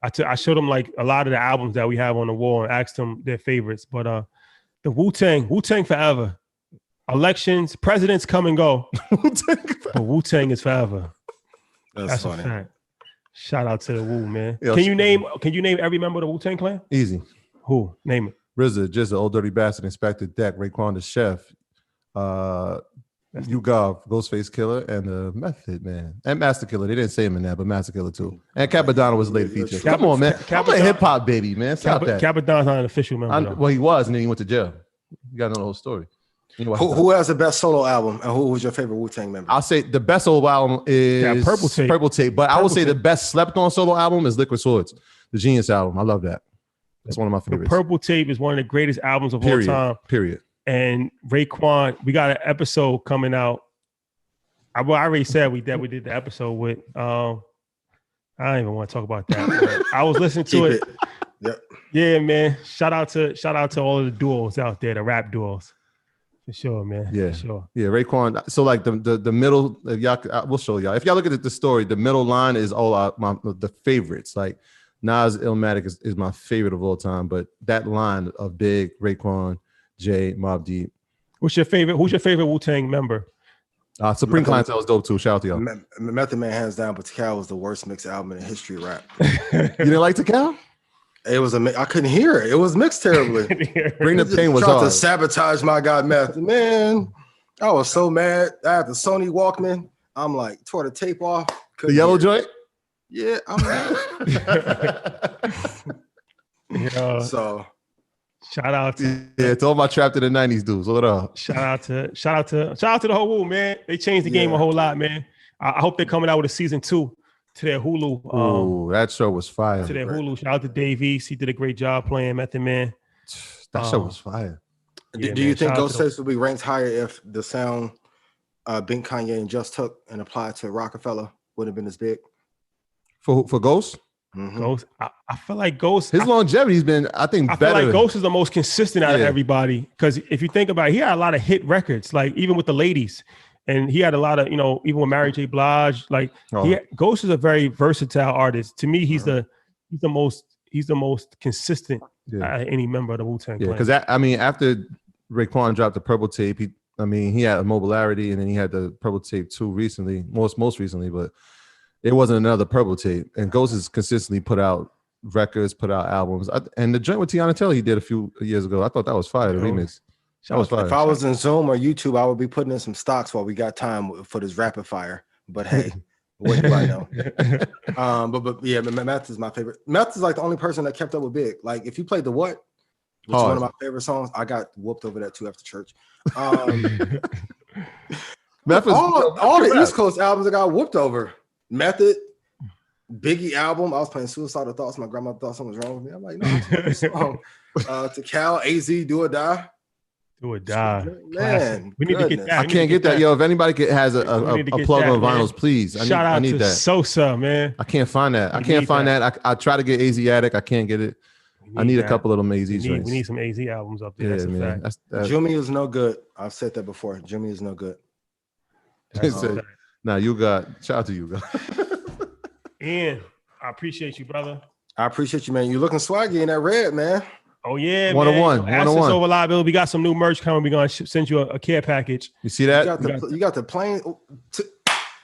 I showed them like a lot of the albums that we have on the wall and asked them their favorites. But the Wu-Tang forever. Elections, presidents come and go. But Wu-Tang is forever. That's funny. A fact. Shout out to the Wu, man. Yo, can you name every member of the Wu-Tang Clan? Easy. Who? Name it. RZA, just the Old Dirty Bastard, Inspector Deck, Raekwon the Chef, Ugov, Ghostface Killer, and Method Man. And Master Killer. They didn't say him in that, but Master Killer too. And Capadonna was a late feature. Come on, man. I'm a hip-hop baby, man. Stop that. Capadonna's not an official member. Well, he was, and then he went to jail. You got to know the whole story. Who has the best solo album, and who was your favorite Wu-Tang member? I'll say the best solo album is Purple Tape, but I will say the best slept on solo album is Liquid Swords, the Genius album. I love that. That's one of my favorites. The Purple Tape is one of the greatest albums of all time. Period. And Raekwon, we got an episode coming out. I already said we did the episode with. I don't even want to talk about that. I was listening to it. Yep. Yeah, man. Shout out to all of the duos out there, the rap duos. For sure, man. Yeah, for sure. Yeah, Raekwon. So like the middle, we'll show y'all. If y'all look at the story, the middle line is all the favorites. Like Nas Illmatic is my favorite of all time, but that line of Big, Raekwon, Jay, Mobb Deep. Who's your favorite Wu-Tang member? Supreme Clientele is dope too. Shout out to y'all. Method Man hands down, but Tikal was the worst mixed album in the history of rap. You didn't like Tikal? It was I couldn't hear it. It was mixed terribly. Bring the Pain was hard. To sabotage my guy Method Man. I was so mad. I had the Sony Walkman. I'm like, tore the tape off. The yellow joint? Yeah, I'm mad. So shout out to all my Trapped in the 90s dudes. What up? Shout out to the whole Wu, man. They changed the game a whole lot, man. I hope they're coming out with a season 2 to their Hulu. That show was fire. To their Hulu. Shout out to Dave East. He did a great job playing Method Man. That show was fire. Do you think Ghostface would be ranked higher if the sound Bink, Kanye, and Just took and applied to Rockefeller would have been as big? For Ghost? Mm-hmm. Ghost, I feel like Ghost. His longevity's been, I think, better. I feel like Ghost is the most consistent out of everybody. Because if you think about it, he had a lot of hit records, like even with the ladies. And he had a lot of, even with Mary J. Blige, like Ghost is a very versatile artist. To me, he's the most consistent any member of the Wu-Tang Clan. Because after Raekwon dropped the Purple Tape, he had Immobilarity, and then he had the Purple Tape 2 recently, most recently, but it wasn't another Purple Tape. And Ghost has consistently put out records, put out albums. And the joint with Tiana Taylor he did a few years ago, I thought that was fire, the remix. That was fire. If I was in Zoom or YouTube, I would be putting in some stocks while we got time for this rapid fire. But hey, what do I know? But yeah, Meth is my favorite. Meth is like the only person that kept up with Big. Like if you played The What, which is one of my favorite songs, I got whooped over that too after church. Meth all the East Coast albums I got whooped over. Method, Biggie album. I was playing Suicidal Thoughts. My grandma thought something was wrong with me. I'm like, no. To Cal, AZ, Do or Die. Do or Die. Man, we need to get that. I can't get that. Yo, if anybody has a plug on vinyls, please. I need that. Sosa, man. I can't find that. I try to get AZ Attic. I can't get it. I need a couple of them AZ joints. We need some AZ albums up there. That's a fact. Jimmy is no good. I've said that before. Jimmy is no good. Now shout out to you, guys. Ian, I appreciate you, brother. I appreciate you, man. You looking swaggy in that red, man. Oh yeah, 101. Assets over liability. We got some new merch coming. We're gonna send you a care package. You see that? You got the plane.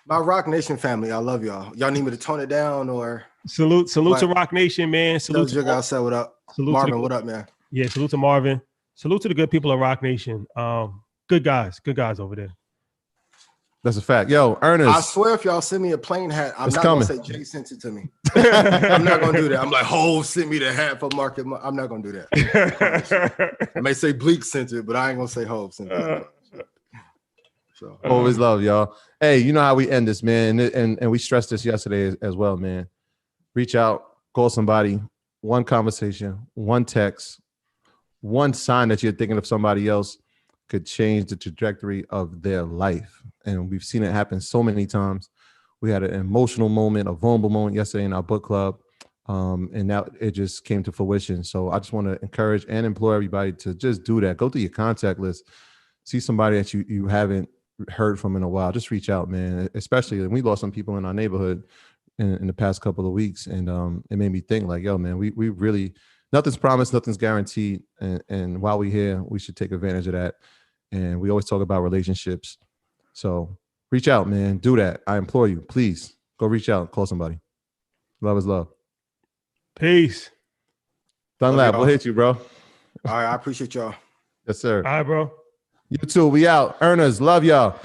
My Rock Nation family, I love y'all. Y'all need me to tone it down or salute to Rock Nation, man. Salute to guys. Say what up. Marvin, what up, man? Yeah, salute to Marvin. Salute to the good people of Rock Nation. Good guys over there. That's a fact. Yo, Ernest. I swear if y'all send me a plane hat, I'm not going to say Jay sent it to me. I'm not going to do that. I'm like, Hov sent me the hat for market. I'm not going to do that. I may say Bleak sent it, but I ain't going to say Hov sent it. So always love y'all. Hey, you know how we end this, man. And we stressed this yesterday as well, man. Reach out, call somebody, one conversation, one text, one sign that you're thinking of somebody else could change the trajectory of their life. And we've seen it happen so many times We had an emotional moment, a vulnerable moment yesterday in our book club. And now it just came to fruition. So I just want to encourage and implore everybody to just do that. Go through your contact list, see somebody that you haven't heard from in a while. Just reach out, man. Especially, and we lost some people in our neighborhood in the past couple of weeks. And it made me think like, yo, man, we really, nothing's promised, nothing's guaranteed. And while we're here, we should take advantage of that. And we always talk about relationships. So reach out, man. Do that. I implore you. Please go reach out. Call somebody. Love is love. Peace. Dunlap, we'll hit you, bro. All right, I appreciate y'all. Yes, sir. All right, bro. You too. We out. Earners, love y'all.